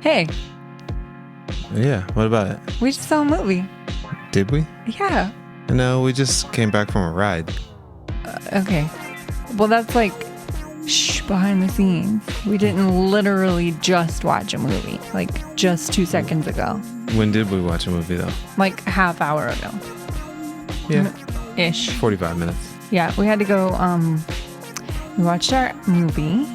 Hey, Yeah, what about it? we just saw a movie. Did we? Yeah. No, we just came back from a ride. Okay. Well, that's like, behind the scenes. We didn't literally just watch a movie, like just 2 seconds ago. When did we watch a movie, though? Like half hour ago. Yeah. Ish. 45 minutes. Yeah, we had to go, we watched our movie,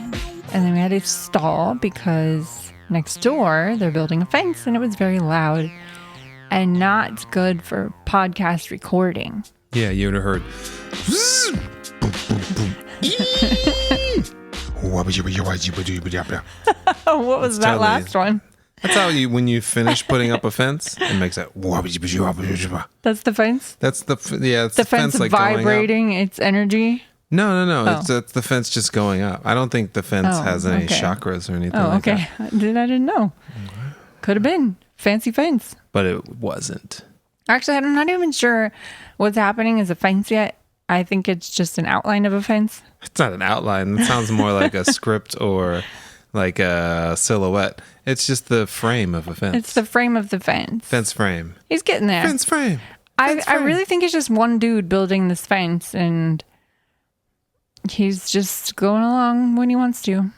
and then we had to stall because next door, they're building a fence, and it was very loud and not good for podcast recording. Yeah, you would have heard. What was that last one? That's how when you finish putting up a fence, it makes that. That's the fence? That's the it's The fence like vibrating its energy? No. Oh. It's the fence just going up. I don't think the fence has any chakras or anything like that. I didn't know. Could have been. Fancy fence. But it wasn't. Actually, I'm not even sure what's happening as a fence yet. I think it's just an outline of a fence. It's not an outline. It sounds more like a script or like a silhouette. It's just the frame of a fence. It's the frame of the fence. Fence frame. He's getting there. Fence frame. I really think it's just one dude building this fence, and he's just going along when he wants to.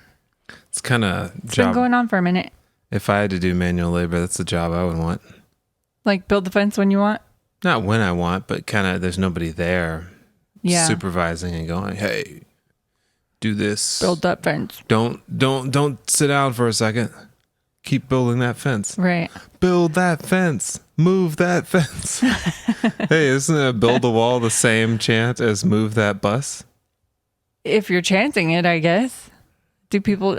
It's kind of It's job. been going on for a minute. If I had to do manual labor, that's the job I would want. Like build the fence when you want? Not when I want, but kind of there's nobody there supervising and going, hey, do this. Build that fence. Don't sit down for a second. Keep building that fence. Right. Build that fence. Move that fence. Hey, isn't a build a wall the same chant as move that bus? If you're chanting it, I guess. Do people,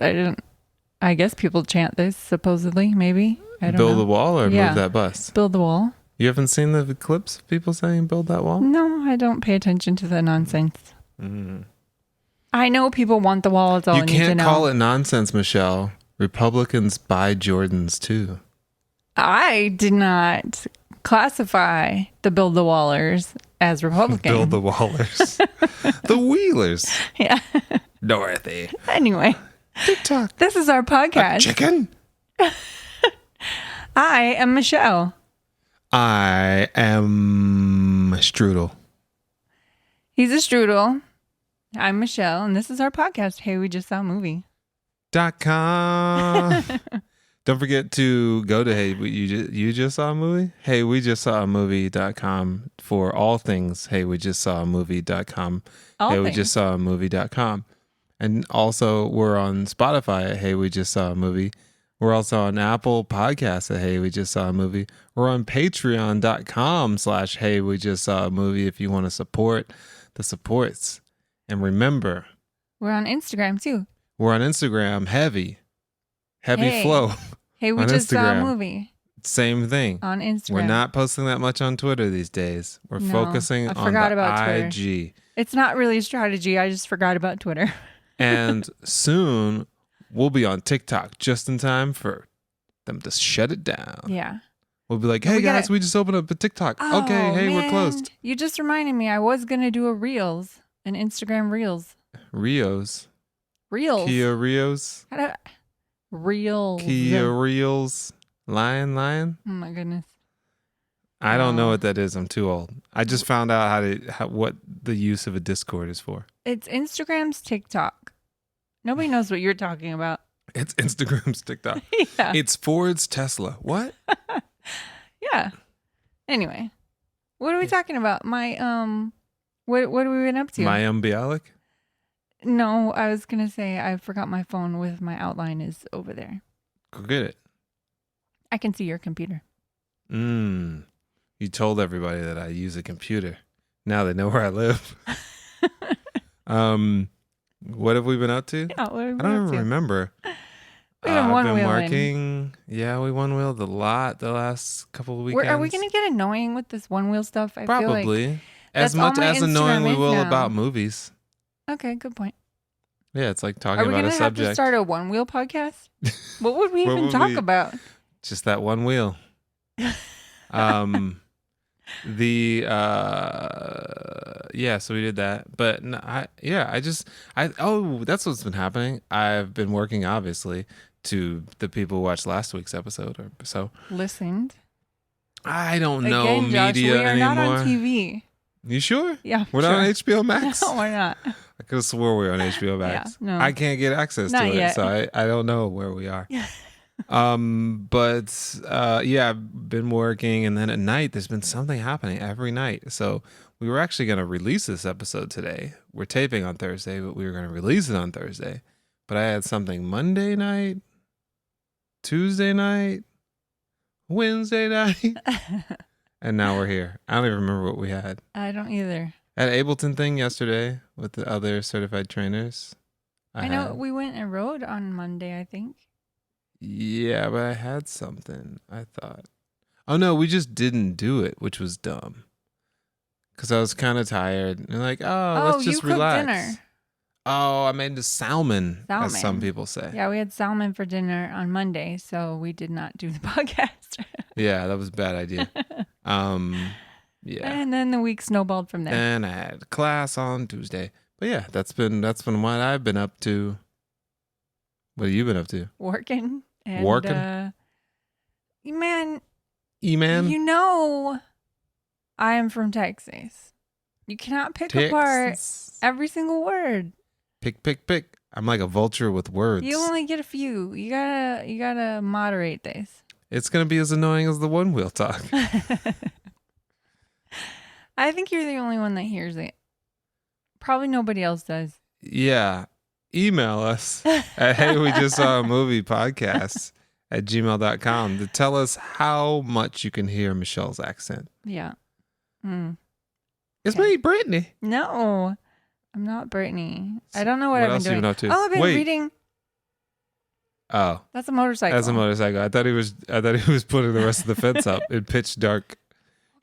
I guess people chant this, supposedly, maybe. I don't know. Build a wall or move that bus? Build the wall. You haven't seen the clips of people saying build that wall? No, I don't pay attention to the nonsense. I know people want the wall. It's all I need to know. You can't call it nonsense, Michelle. Republicans buy Jordans too. I did not classify the Build the Wallers as Republican. Build the Wallers. The Wheelers. Yeah. Dorothy. Anyway. TikTok. This is our podcast. A chicken. I am Michelle. I am Strudel. He's a strudel. I'm Michelle, and this is our podcast. Hey, we just saw a movie. .com. Don't forget to go to you just saw a movie? Hey, we just saw a movie.com for all things. Hey, we just saw a movie.com. We just saw a movie.com. And also we're on Spotify at Hey, we just saw a movie. We're also on Apple Podcasts at Hey, we just saw a movie. We're on patreon.com/Hey, we just saw a movie if you want to support the supports. And remember, we're on Instagram too. We're on Instagram, heavy flow. Hey, we just saw a movie. Same thing. On Instagram. We're not posting that much on Twitter these days. We're focusing on the IG. It's not really a strategy. I just forgot about Twitter. And soon we'll be on TikTok just in time for them to shut it down. Yeah. We'll be like, hey guys, we just opened up a TikTok. Oh, okay, hey, man. we're closed. You just reminded me. I was going to do an Instagram Reels. Rios. Reels. Kia Rios. Reels. Kia Reels. Lion. Oh my goodness. I don't know what that is. I'm too old. I just found out what the use of a Discord is for. It's Instagram's TikTok. Nobody knows what you're talking about. It's Instagram's TikTok. Yeah. It's Ford's Tesla. What? Yeah. Anyway, what are we talking about? My what have we been up to? My Bialik? No, I was gonna say I forgot my phone with my outline is over there. Go get it. I can see your computer. You told everybody that I use a computer. Now they know where I live. What have we been up to? Yeah, what have we been I don't up even to? remember. We've been one-wheeling. Working. Yeah, we one-wheeled a lot the last couple of weekends. Are we going to get annoying with this one-wheel stuff? I Probably. feel like as much as annoying we will now. about movies. Okay, good point. Yeah, it's like talking about a subject. Are we going to have to start a one-wheel podcast? What would we even talk about? Just that one wheel. So we did that, but that's what's been happening. I've been working obviously to the people who watched last week's episode or so. Listened. I don't know Again, Josh, media we are anymore. not on TV. You sure? Yeah, we're not on HBO Max. No, we're not. I could have swore we were on HBO Max. Yeah, no. I can't get access Not to yet. it, so I don't know where we are. Yeah. I've been working, and then at night there's been something happening every night. So we were actually going to release this episode today. We're taping on Thursday, but we were going to release it on Thursday. But I had something Monday night, Tuesday night, Wednesday night, and now we're here. I don't even remember what we had. I don't either. I had Ableton thing yesterday with the other certified trainers. I know we went and rode on Monday, I think. Yeah, but I had something, I thought. Oh, no, we just didn't do it, which was dumb. Because I was kind of tired. And let's just relax. Dinner. Oh, I made the salmon, as some people say. Yeah, we had salmon for dinner on Monday, so we did not do the podcast. Yeah, that was a bad idea. Yeah. And then the week snowballed from there. And I had class on Tuesday. But yeah, that's been what I've been up to. What have you been up to? Working. And, Working? Man. E-man? You know I am from Texas. You cannot pick apart every single word. Pick. I'm like a vulture with words. You only get a few. You gotta moderate this. It's gonna be as annoying as the one wheel talk. I think you're the only one that hears it. Probably nobody else does. Yeah. Email us at heywejustsawmoviepodcast@gmail.com to tell us how much you can hear Michelle's accent. Yeah. It's me, Brittany. No, I'm not Brittany. I don't know what I've been doing. Up to? Oh, I've been reading. Oh, that's a motorcycle. That's a motorcycle. I thought he was putting the rest of the fence up in pitch dark.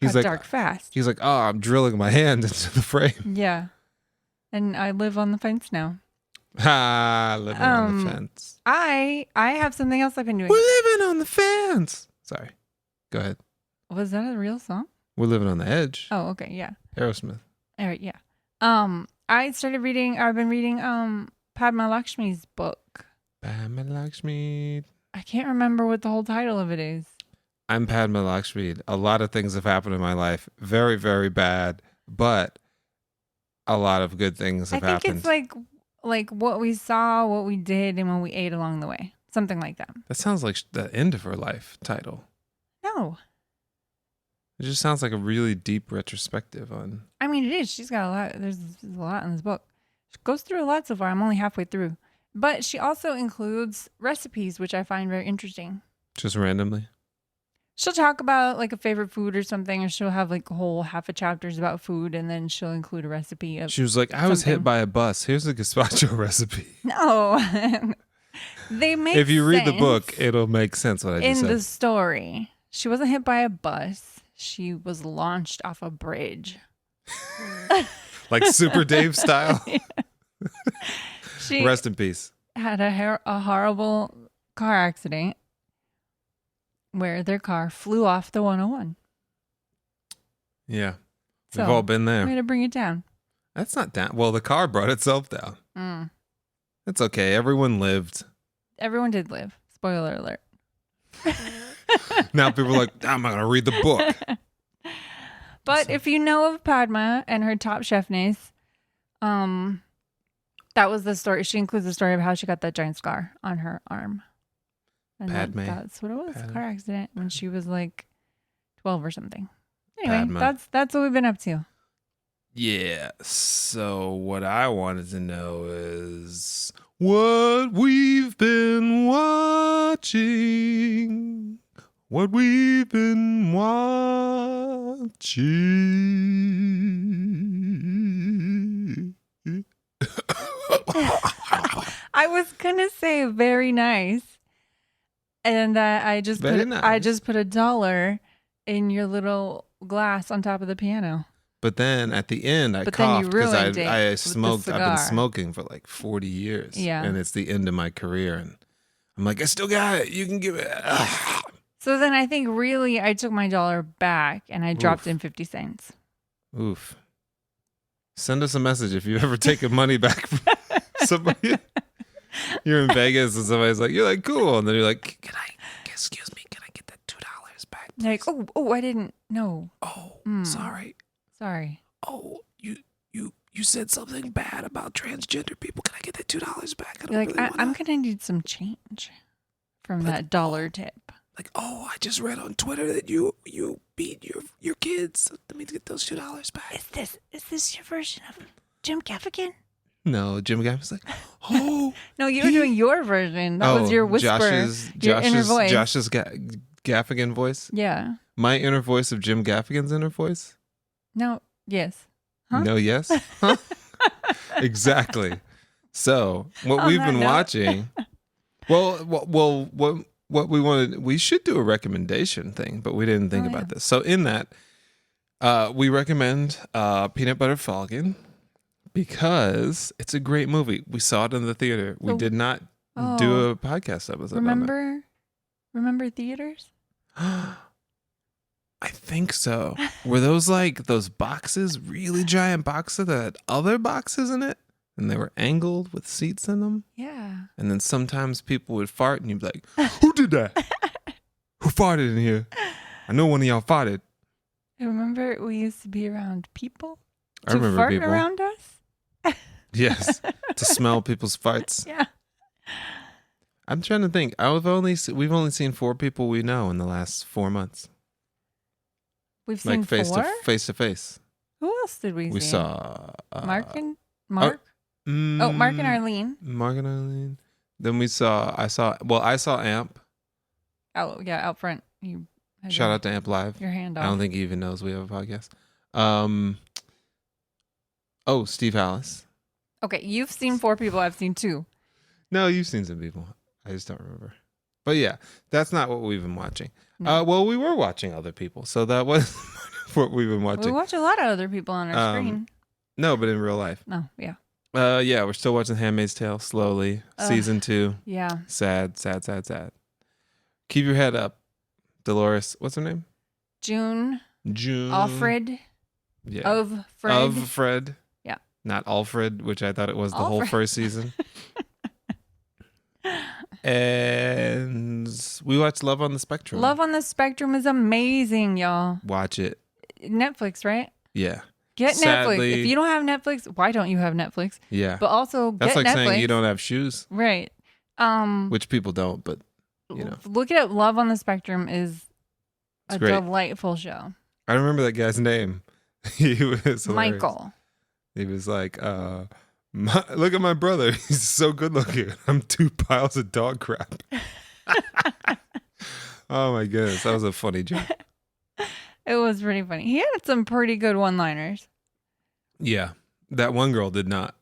He's like dark fast. He's like, oh, I'm drilling my hand into the frame. Yeah, and I live on the fence now. Living on the fence. I have something else I've been doing. We're living on the fence. Sorry, go ahead. Was that a real song? We're living on the edge. Oh, okay, yeah. Aerosmith. All right, yeah. I've been reading Padma Lakshmi's book. Padma Lakshmi. I can't remember what the whole title of it is. I'm Padma Lakshmi. A lot of things have happened in my life. Very, very bad, but a lot of good things have happened. I think it's like what we saw, what we did, and what we ate along the way. Something like that. That sounds like the end of her life title. No. It just sounds like a really deep retrospective on... I mean, it is. She's got a lot. There's a lot in this book. She goes through a lot so far. I'm only halfway through. But she also includes recipes, which I find very interesting. Just randomly? She'll talk about like a favorite food or something, or she'll have like a whole half a chapters about food, and then she'll include a recipe of... She was like, I was hit by a bus. Here's a gazpacho recipe. No. They make If you read the book, it'll make sense what I just said. In the story, she wasn't hit by a bus. She was launched off a bridge. Like Super Dave style? Yeah. She Rest in peace. Had a horrible car accident where their car flew off the 101. Yeah. We've all been there. We had to bring it down. That's not down. Well, the car brought itself down. It's okay. Everyone lived. Everyone did live. Spoiler alert. Now people are like, I'm not going to read the book. But if you know of Padma and her Top Chefness, that was the story. She includes the story of how she got that giant scar on her arm. And Padme. That's what it was. Car accident when she was like 12 or something. Anyway, that's what we've been up to. Yeah. So what I wanted to know is what we've been watching. What we've been watching. I was gonna say very nice, and I just put $1 in your little glass on top of the piano. But then at the end, I coughed because I smoked. I've been smoking for like 40 years. Yeah, and it's the end of my career, and I'm like, I still got it. You can give it. So then I think really I took my $1 back and I dropped in 50 cents. Oof. Send us a message if you've ever taken money back from somebody. You're in Vegas and somebody's like, you're like, cool. And then you're like, excuse me, can I get that $2 back? They're like, oh, I didn't know. Oh, sorry. Oh, you said something bad about transgender people. Can I get that $2 back? You're like, I'm going to need some change from that dollar tip. Like, oh, I just read on Twitter that you beat your kids. Let me get those $2 back. Is this your version of Jim Gaffigan? No, Jim Gaffigan's like, oh. No, you were doing your version. That was your whisper. Your inner voice. Josh's Gaffigan voice? Yeah. My inner voice of Jim Gaffigan's inner voice? No, yes. Huh? No, yes? Huh? Exactly. So, what we've been watching, what we wanted, we should do a recommendation thing, but we didn't think about this. So, in that, we recommend Peanut Butter Falcon because it's a great movie. We saw it in the theater. We did not do a podcast episode. Remember theaters? I think so. Were those like those boxes, really giant boxes that had other boxes in it? And they were angled with seats in them? Yeah. And then sometimes people would fart and you'd be like, who did that? Who farted in here? I know one of y'all farted. I remember we used to be around people. I remember fart people around us. Yes. To smell people's farts. Yeah. I'm trying to think. We've only seen 4 people we know in the last 4 months. We've seen like face 4? Face to face. Who else did we see? We saw Mark? Mark and Arlene. Mark and Arlene. Then I saw Amp. Oh yeah, out front. Shout out to Amp Live. Your hand off. I don't think he even knows we have a podcast. Steve Hallis. Okay, you've seen 4 people. I've seen 2. No, you've seen some people. I just don't remember. But yeah, that's not what we've been watching. No. We were watching other people, so that was what we've been watching. We watch a lot of other people on our screen. No, but in real life. No, yeah. Yeah, we're still watching Handmaid's Tale slowly. Season 2. Yeah. Sad. Keep your head up, Dolores. What's her name? June. Alfred. Yeah. Of Fred. Yeah. Not Alfred, which I thought it was the whole first season. And we watched Love on the Spectrum. Love on the Spectrum is amazing, y'all. Watch it. Netflix, right? Yeah. Get Netflix. If you don't have Netflix, why don't you have Netflix? Yeah. But also that's get like Netflix. saying you don't have shoes. Right. Which people don't, but you know. Look it up. Love on the Spectrum is a delightful show. I remember that guy's name. He was hilarious. Michael. He was like, look at my brother. He's so good looking. I'm 2 piles of dog crap. Oh my goodness. That was a funny joke. It was pretty funny. He had some pretty good one-liners. Yeah. That one girl did not.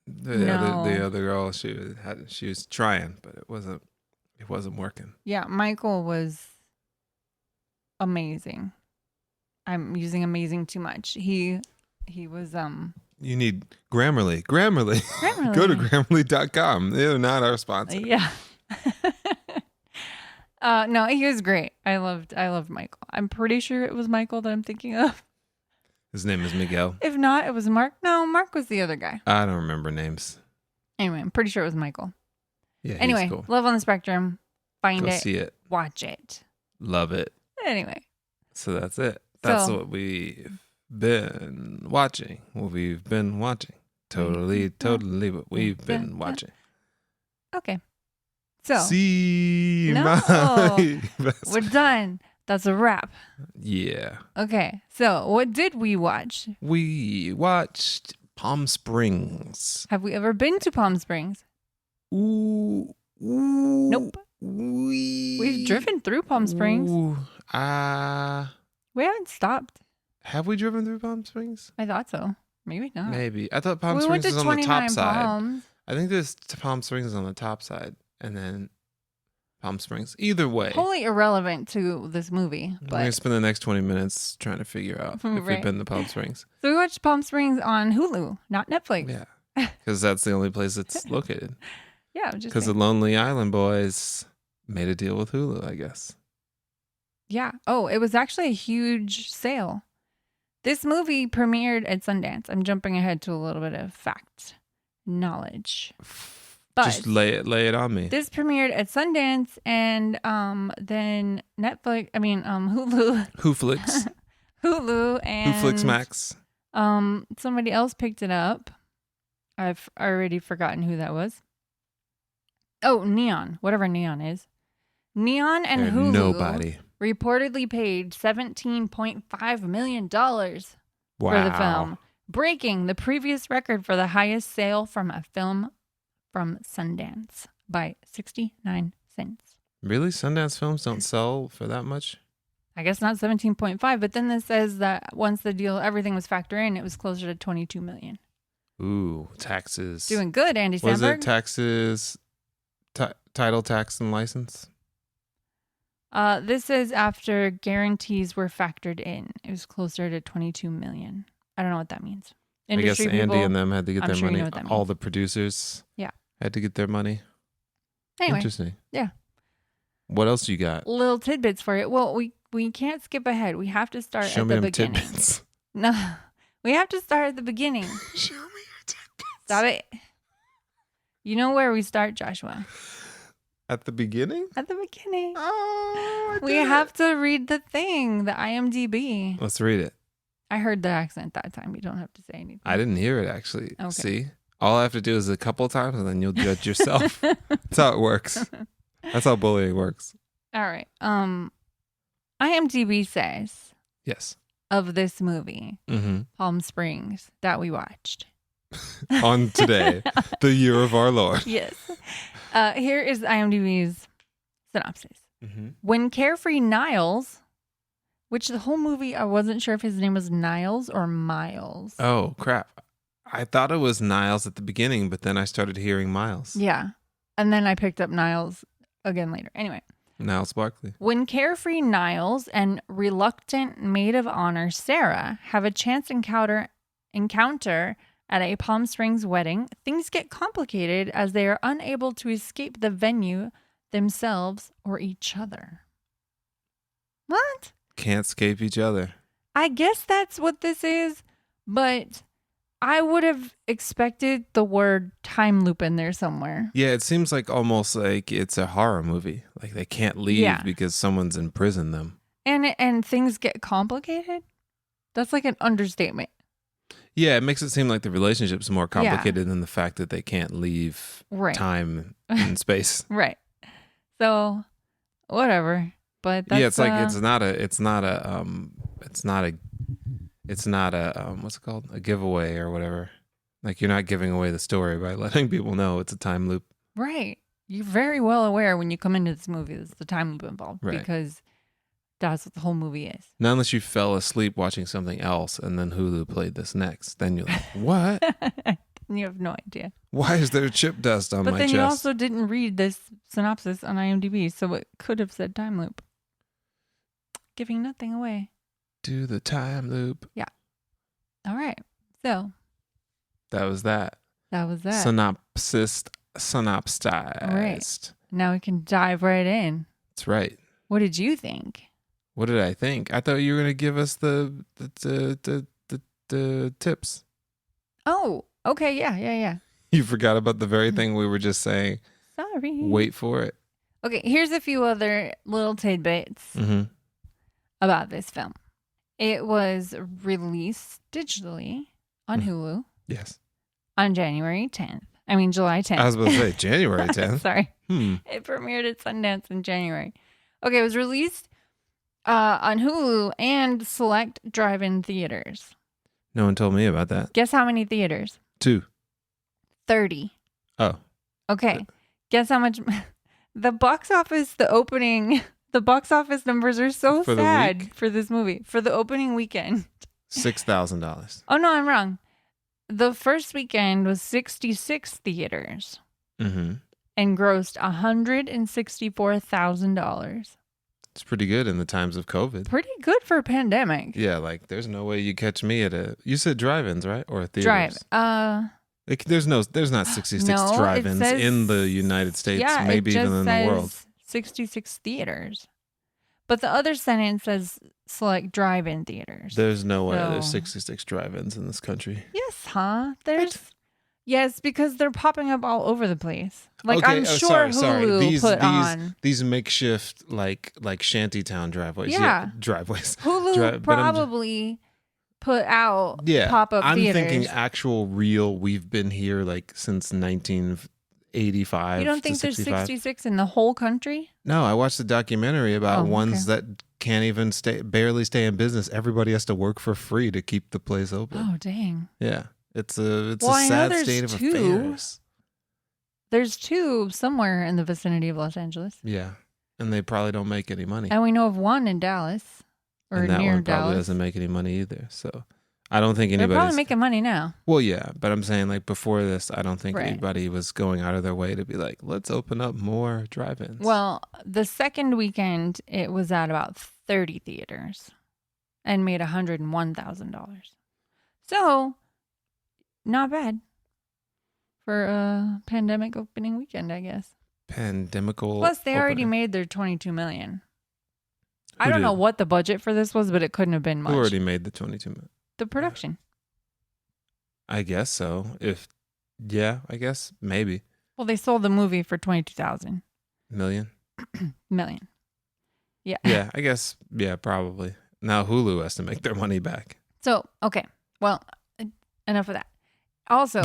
The other girl, she was trying, but it wasn't working. Yeah, Michael was amazing. I'm using amazing too much. He was You need Grammarly. Grammarly. Go to Grammarly.com. They're not our sponsor. Yeah. No, he was great. I loved Michael. I'm pretty sure it was Michael that I'm thinking of. His name is Miguel. If not, it was Mark. No, Mark was the other guy. I don't remember names. Anyway, I'm pretty sure it was Michael. Yeah. Anyway, cool. Love on the Spectrum. Find it. See it. Watch it. Love it. Anyway. So that's it. That's what we've been watching. What we've been watching. Totally what we've been watching. Okay. So. See We're done. That's a wrap. Yeah. Okay. So what did we watch? We watched Palm Springs. Have we ever been to Palm Springs? Ooh. Nope. We've driven through Palm Springs. We haven't stopped. Have we driven through Palm Springs? I thought so. Maybe not. Maybe. I thought Palm Springs was on the top side. I think this Palm Springs is on the top side. And then Palm Springs. Either way. Wholly irrelevant to this movie. But we're going to spend the next 20 minutes trying to figure out if we've been to Palm Springs. So we watched Palm Springs on Hulu, not Netflix. Yeah. Because that's the only place it's located. Yeah. Because the Lonely Island Boys made a deal with Hulu, I guess. Yeah. Oh, it was actually a huge sale. This movie premiered at Sundance. I'm jumping ahead to a little bit of fact knowledge. But just lay it on me. This premiered at Sundance, and then Netflix. I mean, Hulu. Hooflix. Hulu and Hooflix Max. Somebody else picked it up. I've already forgotten who that was. Oh, Neon, whatever Neon is. Neon and Hulu nobody reportedly paid $17.5 million for the film, breaking the previous record for the highest sale from a film from Sundance by 69 cents. Really? Sundance films don't sell for that much? I guess not 17.5, but then this says that once the deal, everything was factored in, it was closer to 22 million. Ooh, taxes. Doing good, Andy Samberg. Was it taxes, title tax and license? This is after guarantees were factored in. It was closer to 22 million. I don't know what that means. Industry I guess Andy people, and them had to get their money. You know what that all means. the producers had to get their money. Anyway. Interesting. Yeah. What else you got? Little tidbits for you. Well, we can't skip ahead. We have to start Show at me the them beginning. tidbits. No, we have to start at the beginning. Show me your tidbits. Stop it. You know where we start, Joshua? At the beginning? At the beginning. Oh, we have to read the thing, the IMDb. Let's read it. I heard the accent that time. You don't have to say anything. I didn't hear it, actually. Okay. See? All I have to do is a couple times, and then you'll judge yourself. That's how it works. That's how bullying works. All right. IMDb says Yes. of this movie, Palm Springs, that we watched. On today, the year of our Lord. Yes. Here is IMDb's synopsis. When Carefree Niles, which the whole movie, I wasn't sure if his name was Niles or Miles. Oh, crap. I thought it was Niles at the beginning, but then I started hearing Miles. Yeah. And then I picked up Niles again later. Anyway. Niles Barkley. When Carefree Niles and reluctant maid of honor Sarah have a chance encounter at a Palm Springs wedding, things get complicated as they are unable to escape the venue themselves or each other. What? Can't escape each other. I guess that's what this is, but I would have expected the word time loop in there somewhere. Yeah, it seems like almost like it's a horror movie. Like they can't leave because someone's imprisoned them. And things get complicated? That's like an understatement. Yeah, it makes it seem like the relationship's more complicated than the fact that they can't leave time and space. Right. So, whatever. But that's, it's like it's not a what's it called? A giveaway or whatever. Like you're not giving away the story by letting people know it's a time loop. Right. You're very well aware when you come into this movie there's the time loop involved because that's what the whole movie is. Not unless you fell asleep watching something else and then Hulu played this next. Then you're like, what? You have no idea. Why is there chip dust on my chest? But then you also didn't read this synopsis on IMDb, so it could have said time loop. Giving nothing away. Do the time loop. Yeah. All right. So. That was that. Synopsized. All right. Now we can dive right in. That's right. What did you think? What did I think? I thought you were going to give us the tips. Oh, okay. Yeah. You forgot about the very thing we were just saying. Sorry. Wait for it. Okay, here's a few other little tidbits about this film. It was released digitally on Hulu. Yes. On July 10th. I was about to say January 10th. Sorry. It premiered at Sundance in January. Okay, it was released on Hulu and select drive-in theaters. No one told me about that. Guess how many theaters? 2. 30. Oh. Okay. Guess how much the box office numbers are so sad for this movie. For the opening weekend. $6,000. Oh, no, I'm wrong. The first weekend was 66 theaters. And grossed $164,000. It's pretty good in the times of COVID. Pretty good for a pandemic. Yeah, like there's no way you catch me at you said drive-ins, right? Or theaters? There's not 66 drive-ins in the United States, maybe even in the world. 66 theaters. But the other sentence says select drive-in theaters. There's no way there's 66 drive-ins in this country. Yes, huh? There's Yes, because they're popping up all over the place. Like Okay, I'm sure Hulu put on. These makeshift like shantytown driveways. Yeah. Driveways. Hulu probably put out pop-up I'm theaters. thinking actual real. We've been here like since 1985. You don't think to there's 65. 66 in the whole country? No, I watched a documentary about ones that can't even barely stay in business. Everybody has to work for free to keep the place open. Oh, dang. Yeah. It's a sad state of affairs. There's 2 somewhere in the vicinity of Los Angeles. Yeah. And they probably don't make any money. And we know of one in Dallas. Or and that near one probably Dallas. doesn't make any money either. So I don't think anybody's... They're probably making money now. Well, yeah. But I'm saying like before this, I don't think anybody was going out of their way to be like, let's open up more drive-ins. Well, the second weekend, it was at about 30 theaters and made $101,000. So... not bad for a pandemic opening weekend, I guess. Pandemical. Plus, they already made their $22 million. I don't know what the budget for this was, but it couldn't have been much. Who already made the $22 million? The production. I guess so. I guess maybe. Well, they sold the movie for $22,000 million. Million. Yeah. Yeah, I guess. Yeah, probably. Now Hulu has to make their money back. So, okay. Well, enough of that. Also,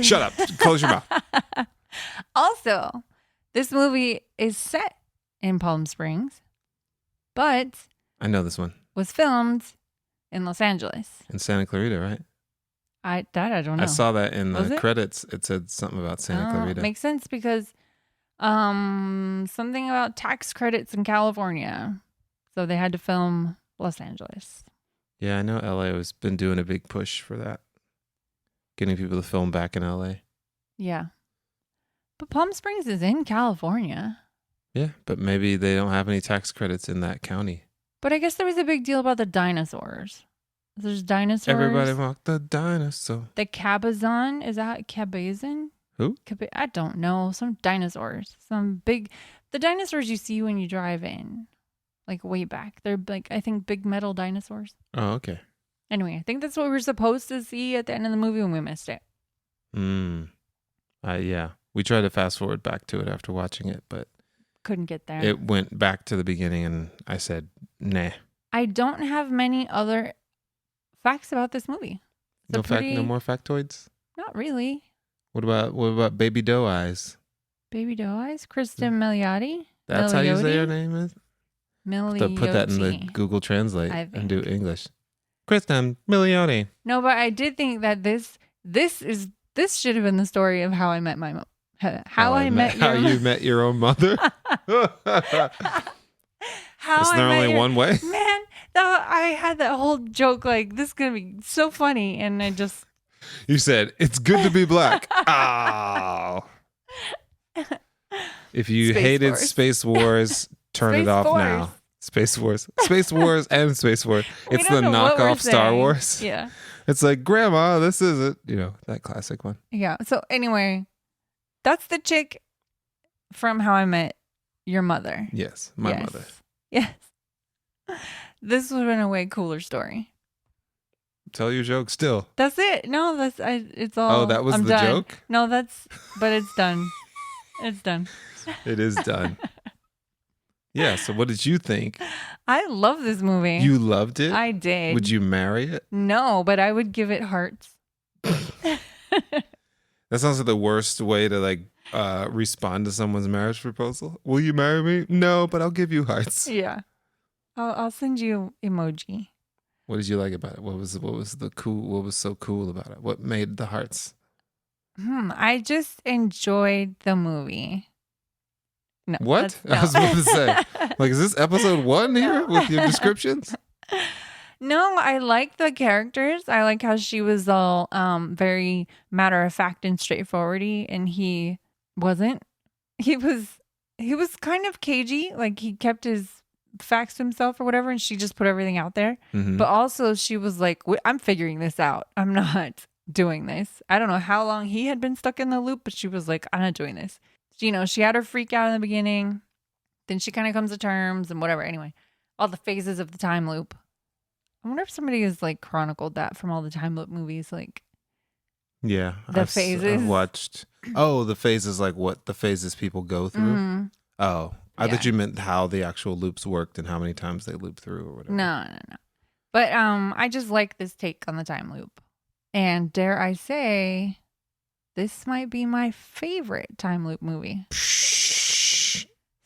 shut up. Close your mouth. Also, this movie is set in Palm Springs, but I know this one was filmed in Los Angeles. In Santa Clarita, right? I don't know. I saw that in the credits. It said something about Santa Clarita. Makes sense because something about tax credits in California. So they had to film Los Angeles. Yeah, I know LA has been doing a big push for that. Getting people to film back in LA. Yeah. But Palm Springs is in California. Yeah, but maybe they don't have any tax credits in that county. But I guess there was a big deal about the dinosaurs. There's dinosaurs. Everybody walked the dinosaur. The Cabazon, is that Cabazon? Who? I don't know. Some dinosaurs. The dinosaurs you see when you drive in. Like way back. They're like, I think big metal dinosaurs. Oh, okay. Anyway, I think that's what we were supposed to see at the end of the movie when we missed it. Yeah. We tried to fast forward back to it after watching it, but couldn't get there. It went back to the beginning and I said, nah. I don't have many other facts about this movie. No more factoids? Not really. What about Baby Doe Eyes? Baby Doe Eyes? Kristen Milioti? That's how you say her name is? Milioti. Put that in the Google Translate and do English. Kristen Milioti. No, but I did think that this should have been the story of how I met my mom. How you met your own mother? Is there only one way? Man, I had that whole joke like, this is going to be so funny. And I just... You said, it's good to be black. Oh. If you hated Space Wars, turn it off now. Space Wars. Space Wars and Space Wars. It's the knockoff Star Wars. Yeah. It's like, Grandma, this isn't, that classic one. Yeah. So anyway, that's the chick from How I Met Your Mother. Yes. My mother. Yes. This would have been a way cooler story. Tell your joke still. That's it. No, it's all. Oh, that was the done. joke? No, but it's done. It's done. It is done. Yeah, so what did you think? I love this movie. You loved it? I did. Would you marry it? No, but I would give it hearts. That sounds like the worst way to respond to someone's marriage proposal. Will you marry me? No, but I'll give you hearts. Yeah. I'll send you emoji. What did you like about it? What was so cool about it? What made the hearts? I just enjoyed the movie. No, what? I was about to say, is this episode 1 here with your descriptions? No, I like the characters. I like how she was all very matter of fact and straightforwardy, and he wasn't. He was kind of cagey. Like he kept his facts to himself or whatever, and she just put everything out there. Mm-hmm. But also she was like, I'm figuring this out. I'm not doing this. I don't know how long he had been stuck in the loop, but she was like, I'm not doing this. She had her freak out in the beginning. Then she kind of comes to terms and whatever. Anyway, all the phases of the time loop. I wonder if somebody has chronicled that from all the time loop movies. Yeah. The phases. I've watched. Oh, the phases, like what the phases people go through. Mm-hmm. Oh, I thought you meant how the actual loops worked and how many times they loop through or whatever. No. But I just like this take on the time loop. And dare I say, this might be my favorite time loop movie.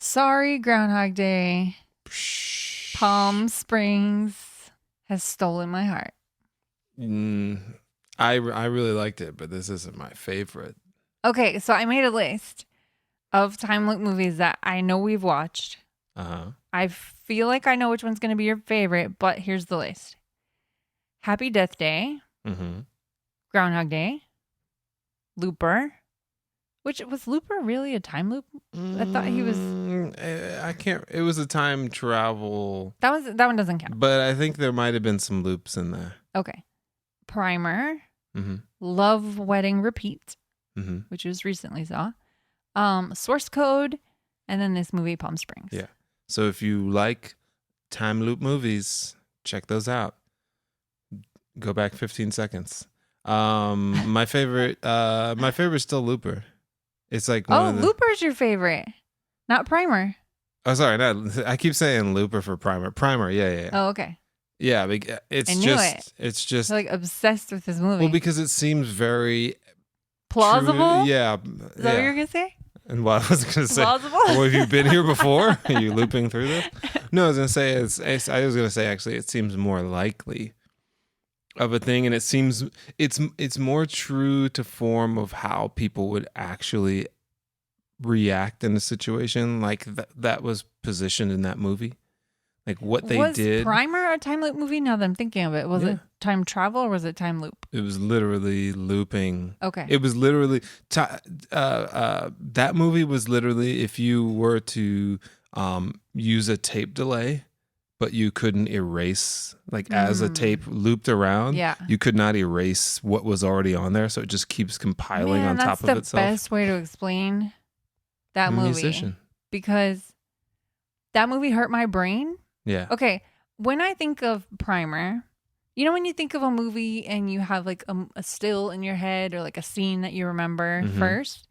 Sorry, Groundhog Day. Palm Springs has stolen my heart. I really liked it, but this isn't my favorite. Okay, so I made a list of time loop movies that I know we've watched. I feel like I know which one's going to be your favorite, but here's the list. Happy Death Day. Mm-hmm. Groundhog Day. Looper. Which, was Looper really a time loop? I thought he was... I can't... It was a time travel... That one doesn't count. But I think there might have been some loops in there. Okay. Primer. Mm-hmm. Love, Wedding, Repeat. Mm-hmm. Which was recently saw. Source Code. And then this movie, Palm Springs. Yeah. So if you like time loop movies, check those out. Go back 15 seconds. My favorite is still Looper. It's like Looper's your favorite, not Primer. Oh, sorry, I keep saying Looper for Primer. Primer, yeah. Oh, okay. Yeah, it's just You're like obsessed with this movie. Well, because it seems very plausible. Yeah. Is that what you're gonna say? And what I was gonna say, plausible. Well, have you been here before? Are you looping through this? No, I was gonna say I was gonna say actually, it seems more likely of a thing, and it seems it's more true to form of how people would actually react in a situation like that was positioned in that movie, like what they did. Was Primer a time loop movie? Now that I'm thinking of it, was it time travel or was it time loop? It was literally looping. Okay. It was literally that movie was literally if you were to use a tape delay, but you couldn't erase, like as a tape looped around, you could not erase what was already on there. So it just keeps compiling on top of itself. That's the best way to explain that movie. Musician. Because that movie hurt my brain. Yeah. Okay. When I think of Primer, you know when you think of a movie and you have like a still in your head or like a scene that you remember first?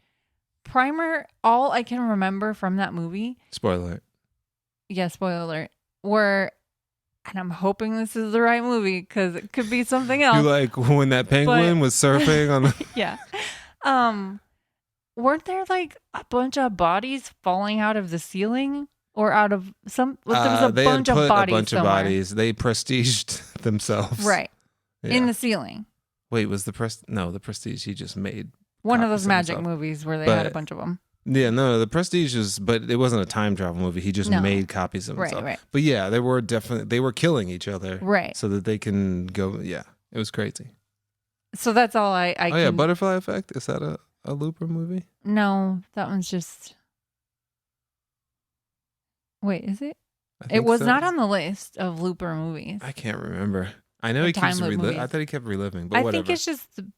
Primer, all I can remember from that movie. Spoiler alert. Yeah, spoiler alert. And I'm hoping this is the right movie because it could be something else. You like when that penguin was surfing on the... Yeah. Weren't there like a bunch of bodies falling out of the ceiling or out of some... there was a bunch of bodies somewhere. They prestiged themselves. Right. Yeah. In the ceiling. Wait, was the Prestige he just made? One of those magic movies where they had a bunch of them. Yeah, no, the Prestige but it wasn't a time travel movie. He just made copies of himself. Right. But yeah, they were killing each other. Right. So that they can go, yeah, it was crazy. So that's all I yeah, Butterfly Effect, is that a Looper movie? No, that one's just... Wait, is it? It was not on the list of Looper movies. I can't remember. I know he keeps reliving. I thought he kept reliving, but whatever. I think it's just the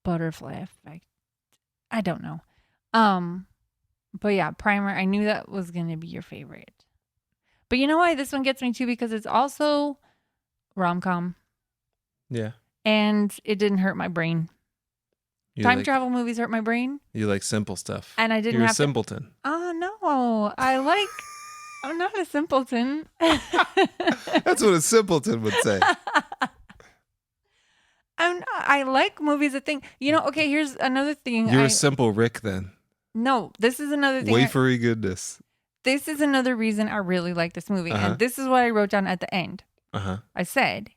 Butterfly Effect. I don't know. But yeah, Primer, I knew that was going to be your favorite. But you know why this one gets me too? Because it's also rom-com. Yeah. And it didn't hurt my brain. Time travel movies hurt my brain. You like simple stuff. And I didn't You're a simpleton. Oh, no. I'm not a simpleton. That's what a simpleton would say. I like movies that think, okay, here's another thing. You're a simple Rick then. No, this is another thing. Wafery goodness. This is another reason I really like this movie. And this is what I wrote down at the end. I said,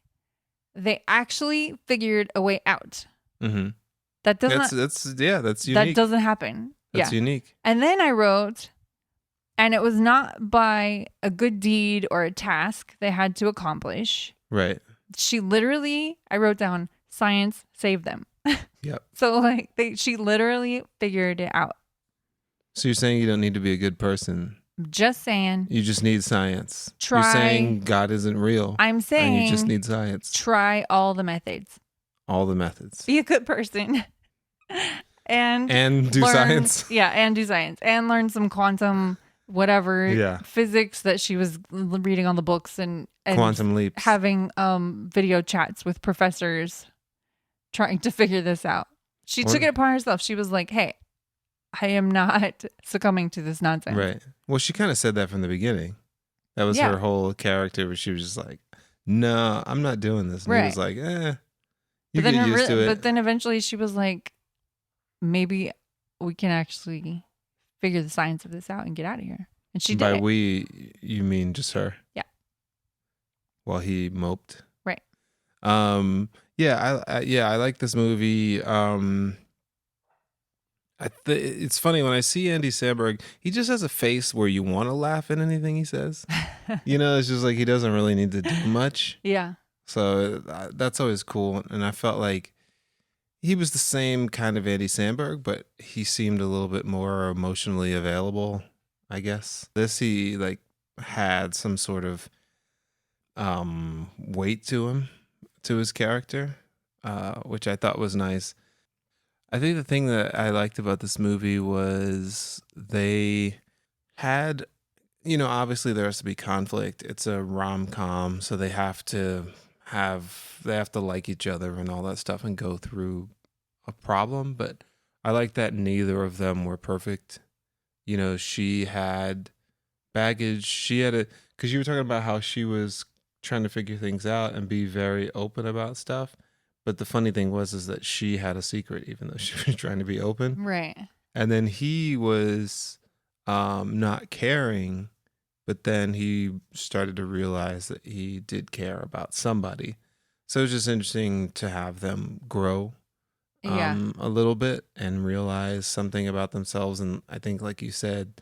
they actually figured a way out. Mm-hmm. That doesn't... That's unique. That doesn't happen. That's unique. And then I wrote, and it was not by a good deed or a task they had to accomplish. Right. I wrote down, science saved them. Yep. So she literally figured it out. So you're saying you don't need to be a good person. Just saying. You just need science. You're saying God isn't real. I'm saying. And you just need science. Try all the methods. All the methods. Be a good person. And do science. Yeah, and do science. And learn some quantum physics that she was reading on the books and quantum leaps. Having video chats with professors trying to figure this out. She took it upon herself. She was like, hey, I am not succumbing to this nonsense. Right. Well, she kind of said that from the beginning. That was her whole character, where she was just like, no, I'm not doing this. And he was like, you get used to it. But then eventually she was like, maybe we can actually figure the science of this out and get out of here. And she did. By we, you mean just her? Yeah. While he moped. Right. Yeah, I like this movie. It's funny when I see Andy Samberg, he just has a face where you want to laugh at anything he says. It's just like he doesn't really need to do much. Yeah. So that's always cool. And I felt like he was the same kind of Andy Samberg, but he seemed a little bit more emotionally available, I guess. This, he like had some sort of weight to him, to his character, which I thought was nice. I think the thing that I liked about this movie was they had, obviously there has to be conflict. It's a rom-com, so they have to like each other and all that stuff and go through a problem. But I like that neither of them were perfect. She had baggage. Because you were talking about how she was trying to figure things out and be very open about stuff. But the funny thing is that she had a secret, even though she was trying to be open. Right. And then he was not caring, but then he started to realize that he did care about somebody. So it was just interesting to have them grow a little bit and realize something about themselves. And I think, like you said,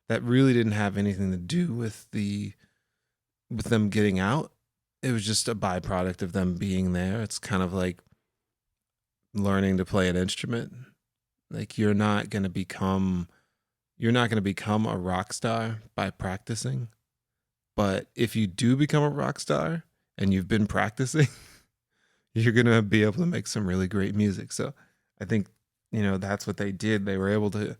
that really didn't have anything to do with them getting out. It was just a byproduct of them being there. It's kind of like learning to play an instrument. Like you're not going to become a rock star by practicing. But if you do become a rock star and you've been practicing, you're going to be able to make some really great music. So I think, that's what they did. They were able to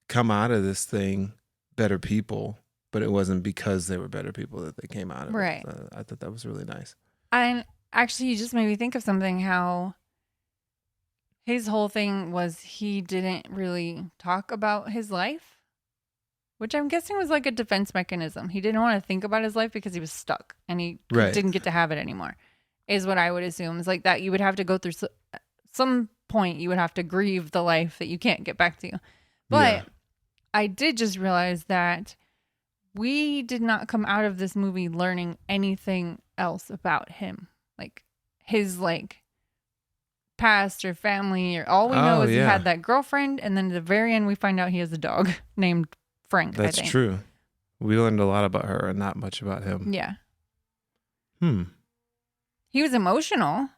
come out of this thing better people. But it wasn't because they were better people that they came out of right. it. I thought that was really nice. And actually, you just made me think of something, how his whole thing was he didn't really talk about his life, which I'm guessing was like a defense mechanism. He didn't want to think about his life because he was stuck and he didn't get to have it anymore, is what I would assume. It's like that you would have to go through some point, you would have to grieve the life that you can't get back to. But I did just realize that we did not come out of this movie learning anything else about him. Like his past or family, or all we know is he had that girlfriend, and then at the very end we find out he has a dog named Frank. That's true. We learned a lot about her and not much about him. Yeah. He was emotional.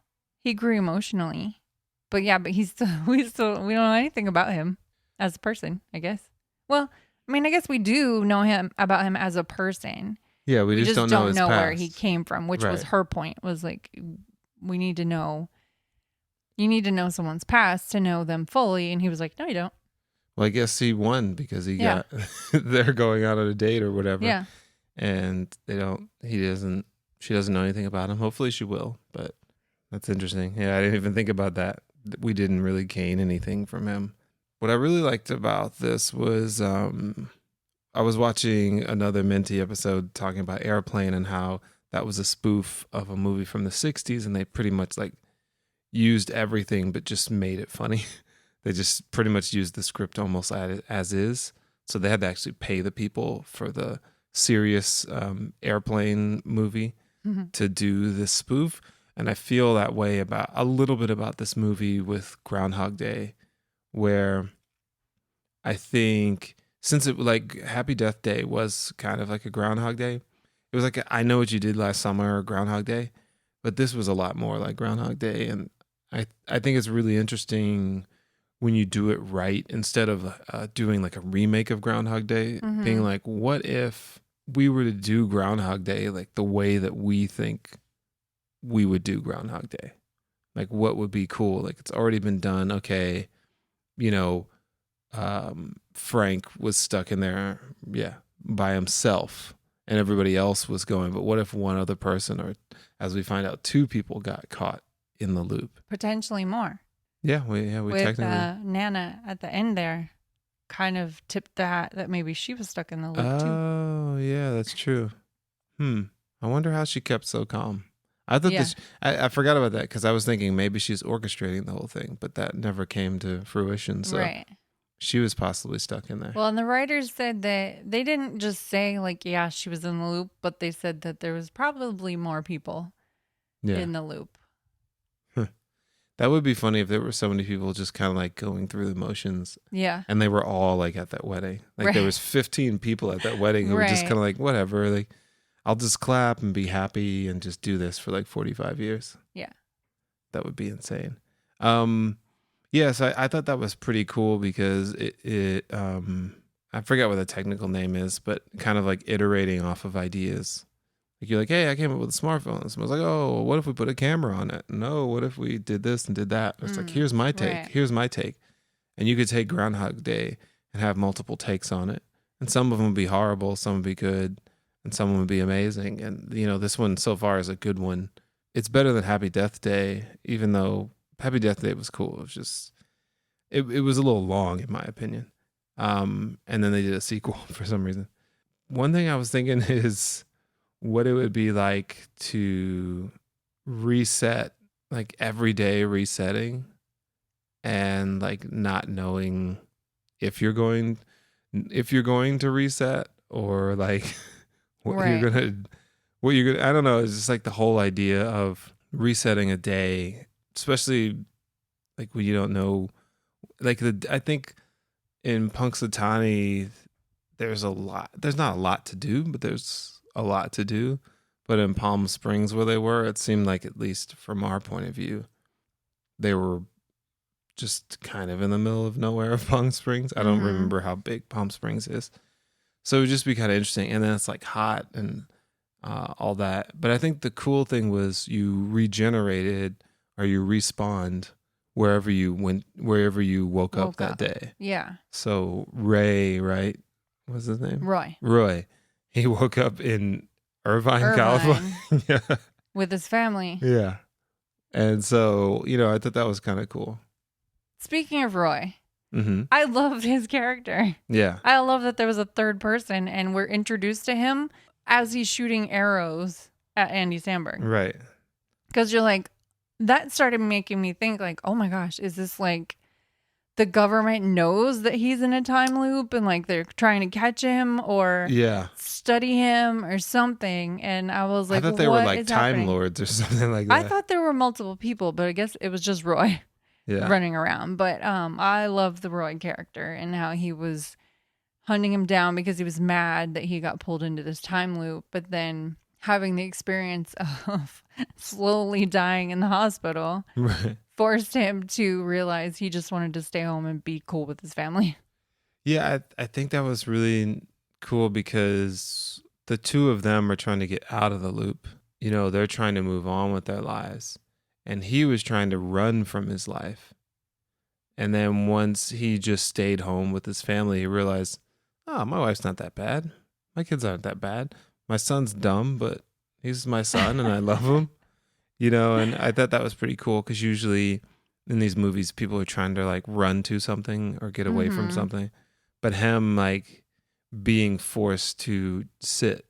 He grew emotionally. But we don't know anything about him as a person, I guess. Well, I mean, I guess we do know about him as a person. Yeah, we just don't know his past. Where he came from, which was her point, was like, you need to know someone's past to know them fully. And he was like, no, you don't. Well, I guess he won because he got, they're going out on a date or whatever. Yeah. And she doesn't know anything about him. Hopefully she will, but that's interesting. Yeah, I didn't even think about that. We didn't really gain anything from him. What I really liked about this was I was watching another Minty episode talking about Airplane and how that was a spoof of a movie from the 60s, and they pretty much used everything but just made it funny. They just pretty much used the script almost as is. So they had to actually pay the people for the serious Airplane movie to do this spoof. And I feel that way a little bit about this movie with Groundhog Day, where I think since it Happy Death Day was kind of like a Groundhog Day, it was like I Know What You Did Last Summer or Groundhog Day, but this was a lot more like Groundhog Day. And I think it's really interesting when you do it right, instead of doing like a remake of Groundhog Day, being like, what if we were to do Groundhog Day like the way that we think we would do Groundhog Day? Like, what would be cool? Like, it's already been done. Okay, Frank was stuck in there, by himself, and everybody else was going. But what if one other person, or as we find out, two people got caught in the loop? Potentially more. we with technically. Nana at the end there. Kind of tipped that maybe she was stuck in the loop too. Oh, yeah, that's true. I wonder how she kept so calm. I thought Yeah. this. I forgot about that because I was thinking maybe she's orchestrating the whole thing, but that never came to fruition. So Right. she was possibly stuck in there. Well, and the writers said that they didn't just say like, yeah, she was in the loop, but they said that there was probably more people in the loop. That would be funny if there were so many people just kind of like going through the motions. Yeah. And they were all like at that wedding. Like Right. there was 15 people at that wedding who were just Right. kind of like, whatever. Like, I'll just clap and be happy and just do this for like 45 years. Yeah. That would be insane. Yes, I thought that was pretty cool because it I forgot what the technical name is, but kind of like iterating off of ideas. Like you're like, hey, I came up with a smartphone. Someone's like, oh, what if we put a camera on it? No, what if we did this and did that? It's like, here's my take. Right. Here's my take. And you could take Groundhog Day and have multiple takes on it. And some of them would be horrible, some would be good, and some would be amazing. And, you know, this one so far is a good one. It's better than Happy Death Day, even though Happy Death Day was cool. It was just, it was a little long, in my opinion. And then they did a sequel for some reason. One thing I was thinking is what it would be like to reset, like everyday resetting, and like not knowing if you're going to reset or like what Right. you're gonna I don't know, it's just like the whole idea of resetting a day, especially like when you don't know, like I think in Punxsutawney there's not a lot to do, but there's a lot to do. But in Palm Springs where they were, it seemed like, at least from our point of view, they were just kind of in the middle of nowhere of Palm Springs. I don't remember how big Palm Springs is. So it would just be kind of interesting. And then it's like hot and all that. But I think the cool thing was you regenerated or you respawned wherever you woke up that day. Yeah. So Ray, right? What's his name? Roy. He woke up in Irvine. California. With his family. Yeah. And so, you know, I thought that was kind of cool. Speaking of Roy, I loved his character. Yeah. I love that there was a third person and we're introduced to him as he's shooting arrows at Andy Samberg. Right. Because you're like, that started making me think like, oh my gosh, is this like the government knows that he's in a time loop and like they're trying to catch him or study him or something? And I was like, I thought they were like time happening? lords or something like that. I thought there were multiple people, but I guess it was just Roy running around. But I love the Roy character and how he was hunting him down because he was mad that he got pulled into this time loop, but then having the experience of slowly dying in the hospital forced him to realize he just wanted to stay home and be cool with his family. Yeah, I think that was really cool because the two of them are trying to get out of the loop. You know, they're trying to move on with their lives. And he was trying to run from his life. And then once he just stayed home with his family, he realized, oh, my wife's not that bad. My kids aren't that bad. My son's dumb, but he's my son and I love him. You know, and I thought that was pretty cool because usually in these movies, people are trying to like run to something or get away from something. But him like being forced to sit,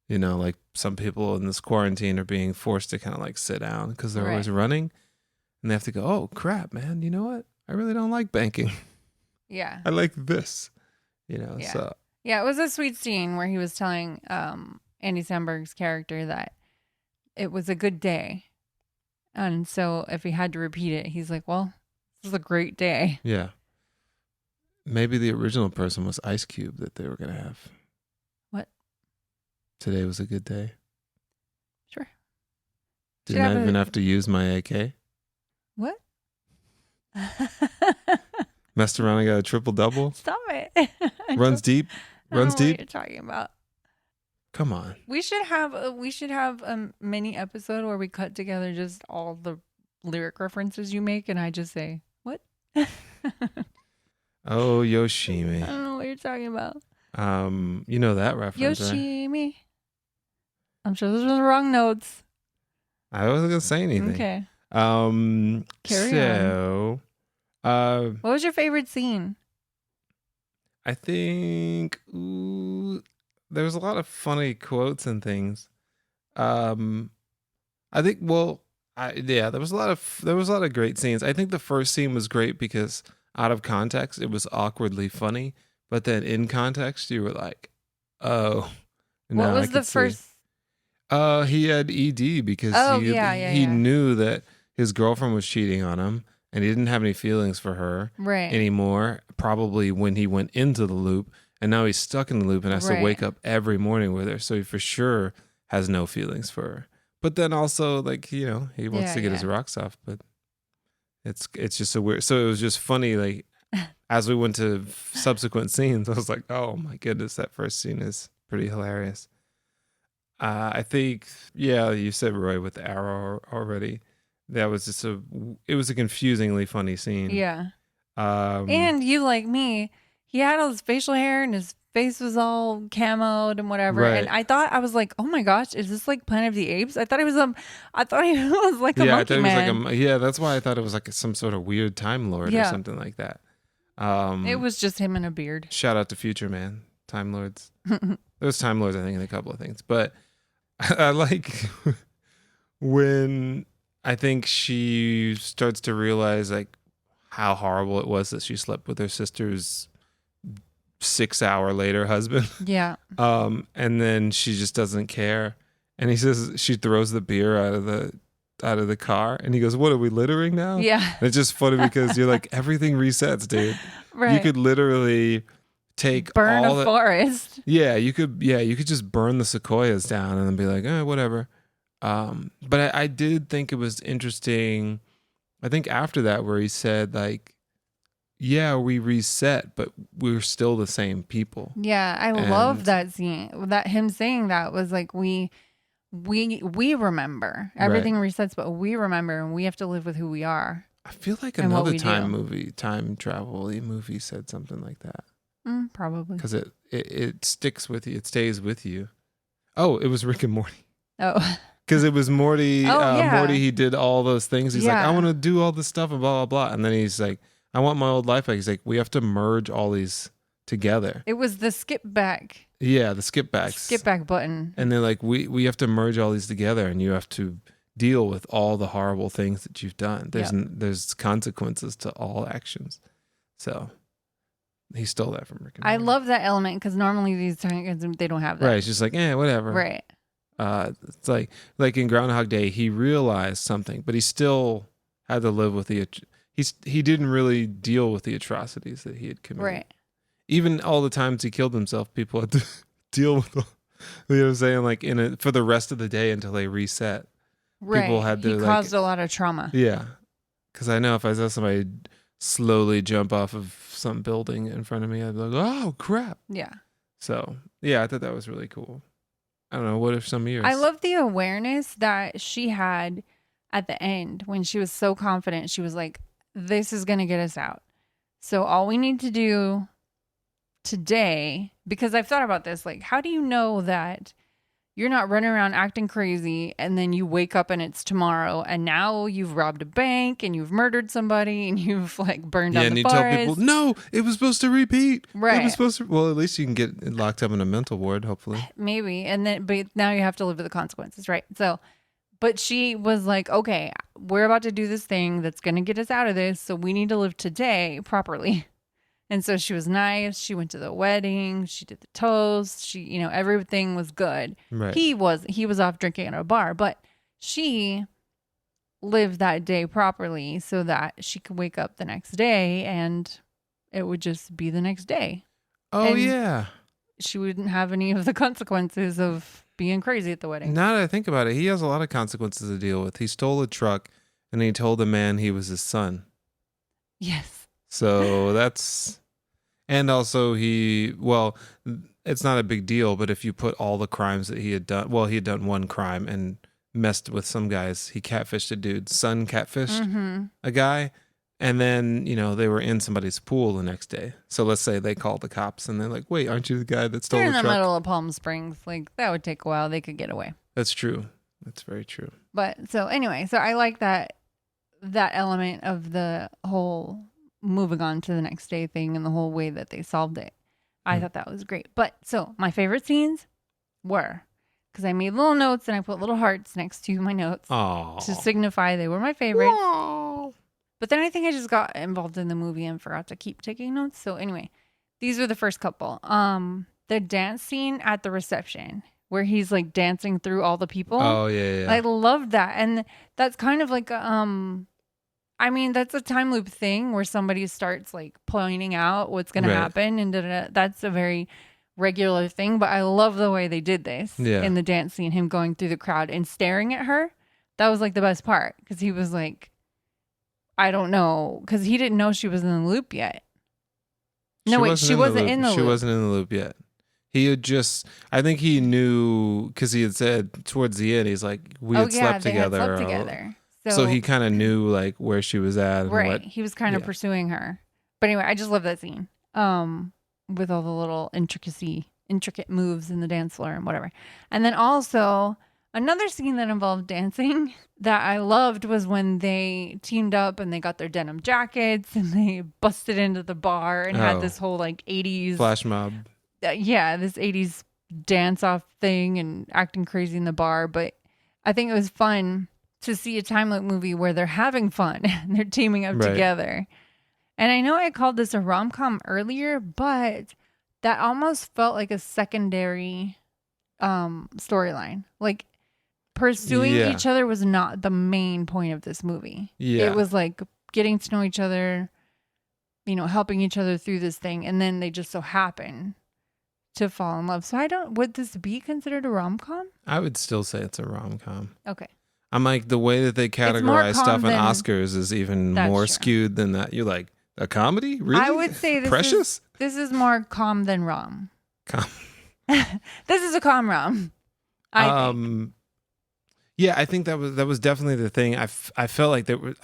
you know, like some people in this quarantine are being forced to kind of like sit down because they're always running and they have to go, oh, crap, man. You know what? I really don't like banking. Yeah. I like this, you know, so. Yeah, it was a sweet scene where he was telling Andy Samberg's character that it was a good day. And so if he had to repeat it, he's like, well, this is a great day. Yeah. Maybe the original person was Ice Cube that they were going to have. What? Today was a good day. Sure. Didn't I even have to use my AK? What? Messed around and got a triple-double? Stop it. Runs deep? Runs deep? What you're talking about. Come on. We should have a mini episode where we cut together just all the lyric references you make and I just say, what? Oh, Yoshimi. I don't know what you're talking about. You know that reference, Yoshimi. Right? I'm sure those are the wrong notes. I wasn't going to say anything. Okay. Carry on. What was your favorite scene? I think there was a lot of funny quotes and things. I think there was a lot of great scenes. I think the first scene was great because out of context it was awkwardly funny, but then in context you were like, oh, what was the first? He had ED because he knew that his girlfriend was cheating on him and he didn't have any feelings for her anymore, probably when he went into the loop, and now he's stuck in the loop and has to wake up every morning with her, so he for sure has no feelings for her. But then also, like, he wants to get his rocks off, but it's just a weird. So it was just funny, like, as we went to subsequent scenes, I was like, oh my goodness, that first scene is pretty hilarious. I think, you said Roy with the arrow already. That was just it was a confusingly funny scene. Yeah. And you, like me, he had all his facial hair and his face was all camoed and whatever. Right. And I was like, oh my gosh, is this like Planet of the Apes? I thought he was like a monkey man. That's why I thought it was like some sort of weird Time Lord or something like that. It was just him in a beard. Shout out to Future Man, Time Lords. There's Time Lords, I think, in a couple of things. But I like when I think she starts to realize like how horrible it was that she slept with her sister's 6-hour later husband. Yeah. And then she just doesn't care. And he says she throws the beer out of the car, and he goes, "What, are we littering now?" Yeah. And it's just funny because you're like, everything resets, dude. Right. You could literally burn a forest. Yeah, you could just burn the sequoias down and then be like, whatever. But I did think it was interesting. I think after that, where he said like, yeah, we reset, but we're still the same people. Yeah, I love that scene. That him saying that was like, we remember. Everything resets, but we remember, and we have to live with who we are. I feel like another time travel movie said something like that. Probably. Because it sticks with you. It stays with you. Oh, it was Rick and Morty. Oh. Because it was Morty. Morty, he did all those things. He's like, I want to do all this stuff and blah, blah, blah. And then he's like, I want my old life back. He's like, we have to merge all these together. It was the skip back. Yeah, the skip backs. Skip back button. And they're like, we have to merge all these together, and you have to deal with all the horrible things that you've done. There's consequences to all actions. So he stole that from Rick and Morty. I love that element because normally these times they don't have that. Right. It's just like, whatever. Right. It's like in Groundhog Day, he realized something, but he still had to live with he didn't really deal with the atrocities that he had committed. Right. Even all the times he killed himself, people had to deal with them. You know what I'm saying? Like for the rest of the day until they reset. Right. People had to. He caused a lot of trauma. Yeah. Because I know if I saw somebody slowly jump off of some building in front of me, I'd be like, oh, crap. Yeah. So, yeah, I thought that was really cool. I don't know. What if some of yours? I love the awareness that she had at the end when she was so confident. She was like, this is going to get us out. So all we need to do today, because I've thought about this, like, how do you know that you're not running around acting crazy and then you wake up and it's tomorrow and now you've robbed a bank and you've murdered somebody and you've like burned down the forest. And you tell people, no, it was supposed to repeat. Right. It was supposed to. Well, at least you can get locked up in a mental ward, hopefully. Maybe. But now you have to live with the consequences, right? So, but she was like, okay, we're about to do this thing that's going to get us out of this. So we need to live today properly. And so she was nice. She went to the wedding. She did the toast. She, everything was good. Right. He was off drinking at a bar, but she lived that day properly so that she could wake up the next day and it would just be the next day. Oh, and yeah. She wouldn't have any of the consequences of being crazy at the wedding. Now that I think about it, he has a lot of consequences to deal with. He stole a truck and he told the man he was his son. Yes. So that's, and also it's not a big deal, but if you put all the crimes that he had done one crime and messed with some guys. He catfished a dude's son, catfished a guy, and then, they were in somebody's pool the next day. So let's say they called the cops and they're like, wait, aren't you the guy that stole the truck? They're in the middle of Palm Springs. Like, that would take a while. They could get away. That's true. That's very true. But so anyway, so I like that that element of the whole moving on to the next day thing and the whole way that they solved it. I thought that was great. But so my favorite scenes were, because I made little notes and I put little hearts next to my notes to signify they were my favorites. Aww. But then I think I just got involved in the movie and forgot to keep taking notes. So anyway, these were the first couple. The dance scene at the reception where he's like dancing through all the people. Oh yeah. I loved that. And that's kind of like I mean, that's a time loop thing where somebody starts like pointing out what's going to happen. And that's a very regular thing. But I love the way they did this in the dance scene, him going through the crowd and staring at her. That was like the best part because he was like, I don't know, because he didn't know she was in the loop yet. No, wait, she wasn't in the loop. She wasn't in the loop yet. He had just, I think he knew because he had said towards the end, he's like, we had slept together. Had slept together. So he kind of knew like where she was at. Right. He was kind of pursuing her. But anyway, I just love that scene with all the little intricate moves in the dance floor and whatever. And then also another scene that involved dancing that I loved was when they teamed up and they got their denim jackets and they busted into the bar and had this whole like 80s flash mob. This 80s dance off thing and acting crazy in the bar. But I think it was fun to see a time loop movie where they're having fun and they're teaming up together. And I know I called this a rom-com earlier, but that almost felt like a secondary storyline. Like pursuing each other was not the main point of this movie. Yeah. It was like getting to know each other, you know, helping each other through this thing. And then they just so happen to fall in love. So would this be considered a rom-com? I would still say it's a rom-com. Okay. I'm like, the way that they categorize stuff in Oscars is even more skewed than that. You're like, a comedy? Really? I would say this is more com than rom. This is a com rom. I think. Yeah, I think that was definitely the thing. I felt like there was,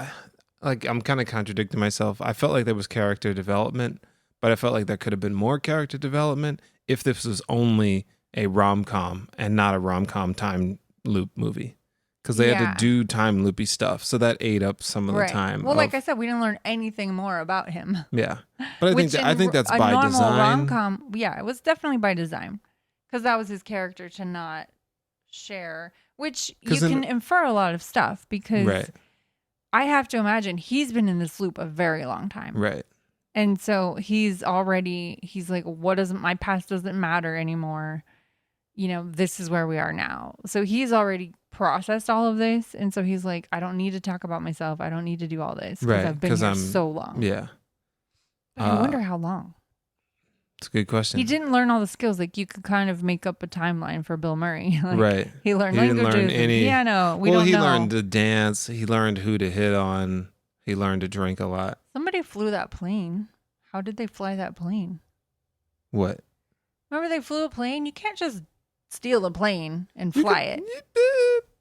like, I'm kind of contradicting myself. I felt like there was character development, but I felt like there could have been more character development if this was only a rom-com and not a rom-com time loop movie. Because they had to do time loopy stuff, so that ate up some of the time. Well, like I said, we didn't learn anything more about him. Yeah, but I think that's by design. A normal rom-com, it was definitely by design, because that was his character to not share, which you can infer a lot of stuff. Because I have to imagine he's been in this loop a very long time, right? And so he's like, my past doesn't matter anymore. You know, this is where we are now. So he's already processed all of this. And so he's like, I don't need to talk about myself. I don't need to do all this because I've been here so long. Yeah. But I wonder how long. It's a good question. He didn't learn all the skills. Like you could kind of make up a timeline for Bill Murray. Like, right. He learned languages, didn't learn any piano. He learned to dance. He learned who to hit on. He learned to drink a lot. Somebody flew that plane. How did they fly that plane? What? Remember they flew a plane? You can't just steal a plane and fly it.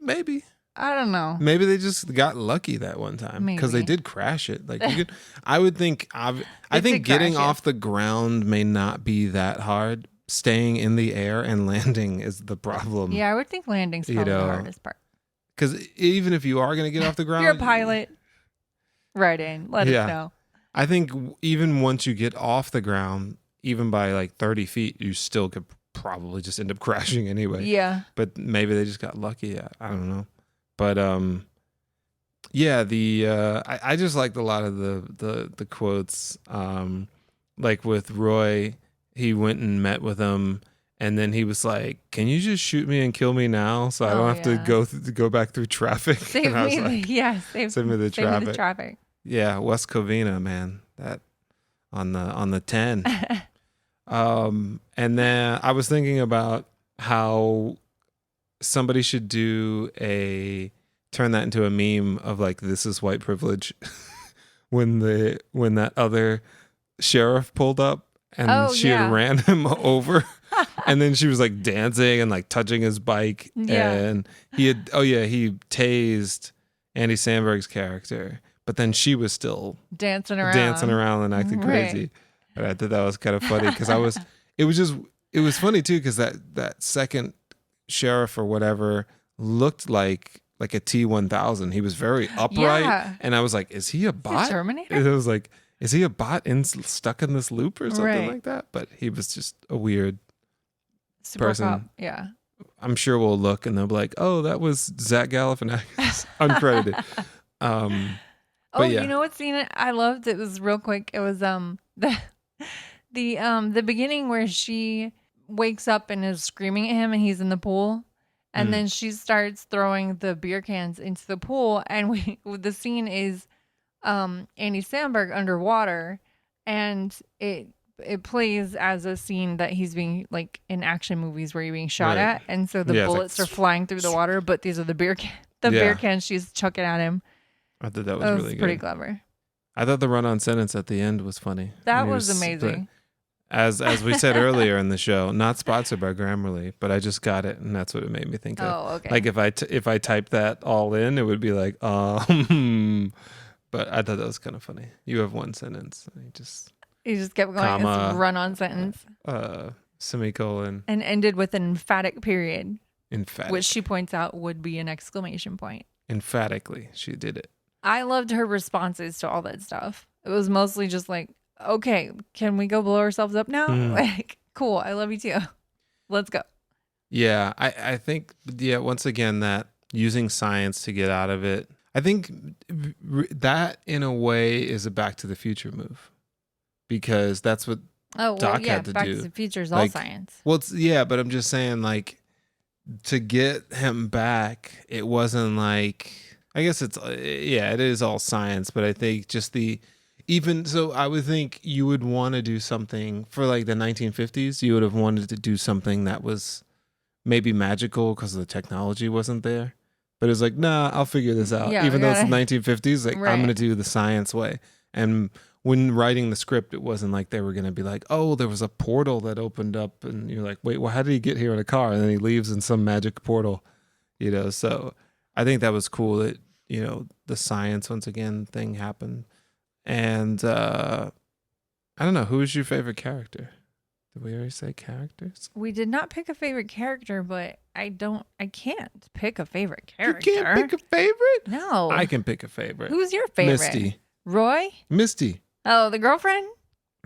Maybe. I don't know. Maybe they just got lucky that one time because they did crash it. Like you could, I would think. I think getting off the ground may not be that hard. Staying in the air and landing is the problem. Yeah, I would think landing's probably the hardest part. Because even if you are going to get off the ground, you're a pilot. Right in. Let us know. I think even once you get off the ground, even by like 30 feet, you still could probably just end up crashing anyway. Yeah. But maybe they just got lucky. I don't know. But I just liked a lot of the quotes. Like with Roy, he went and met with him, and then he was like, "Can you just shoot me and kill me now, so I don't have to go back through traffic?" Save me, like, save me the traffic. Yeah, West Covina, man, that on the 10. And then I was thinking about how somebody should turn that into a meme of like, this is white privilege. when that other sheriff pulled up and she had ran him over. And then she was like dancing and like touching his bike. Yeah. And he tased Andy Samberg's character, but then she was still dancing around and acting crazy. And I thought that was kind of funny because it was funny too, because that second sheriff or whatever looked like like a T-1000. He was very upright. Yeah. And I was like, is he a bot? Terminator? And I was like, is he a bot stuck in this loop or something Right. like that? But he was just a weird Super person. cop. Yeah. I'm sure we'll look and they'll be like, oh, that was Zach Galifianakis, uncredited. Oh, yeah. You know what scene I loved? It was real quick. It was the beginning where she wakes up and is screaming at him and he's in the pool. And then she starts throwing the beer cans into the pool. And the scene is Andy Samberg underwater, and it plays as a scene that he's being like in action movies where you're being shot at, and so the bullets are flying through the water, but these are the beer cans she's chucking at him. I thought that was really good. Pretty clever. I thought the run-on sentence at the end was funny. That was amazing. As we said earlier in the show, not sponsored by Grammarly, but I just got it, and that's what it made me think of. Oh, okay. Like if I typed that all in, it would be like, but I thought that was kind of funny. You have one sentence. You just kept going. It's run-on sentence. Semicolon. And ended with an emphatic period. Emphatic. Which she points out would be an exclamation point. Emphatically, she did it. I loved her responses to all that stuff. It was mostly just like, okay, can we go blow ourselves up now? Like, cool. I love you too. Let's go. Yeah, I think, once again, that using science to get out of it, I think that in a way is a Back to the Future move, because that's what Doc had to Back do. to the Future is all science. Well, but I'm just saying, like, to get him back, it wasn't like, I guess it is all science, but I think just I would think you would want to do something for like the 1950s. You would have wanted to do something that was maybe magical because the technology wasn't there. But it's like, nah, I'll figure this out. Yeah, even though it's the 1950s, like, right. I'm going to do the science way. And when writing the script, it wasn't like they were going to be like, oh, there was a portal that opened up. And you're like, wait, well, how did he get here in a car? And then he leaves in some magic portal, So I think that was cool that, the science, once again, thing happened. And I don't know, who was your favorite character? Did we already say characters? We did not pick a favorite character, but I can't pick a favorite character. You can't pick a favorite? No. I can pick a favorite. Who's your favorite? Misty. Roy? Misty. Oh, the girlfriend?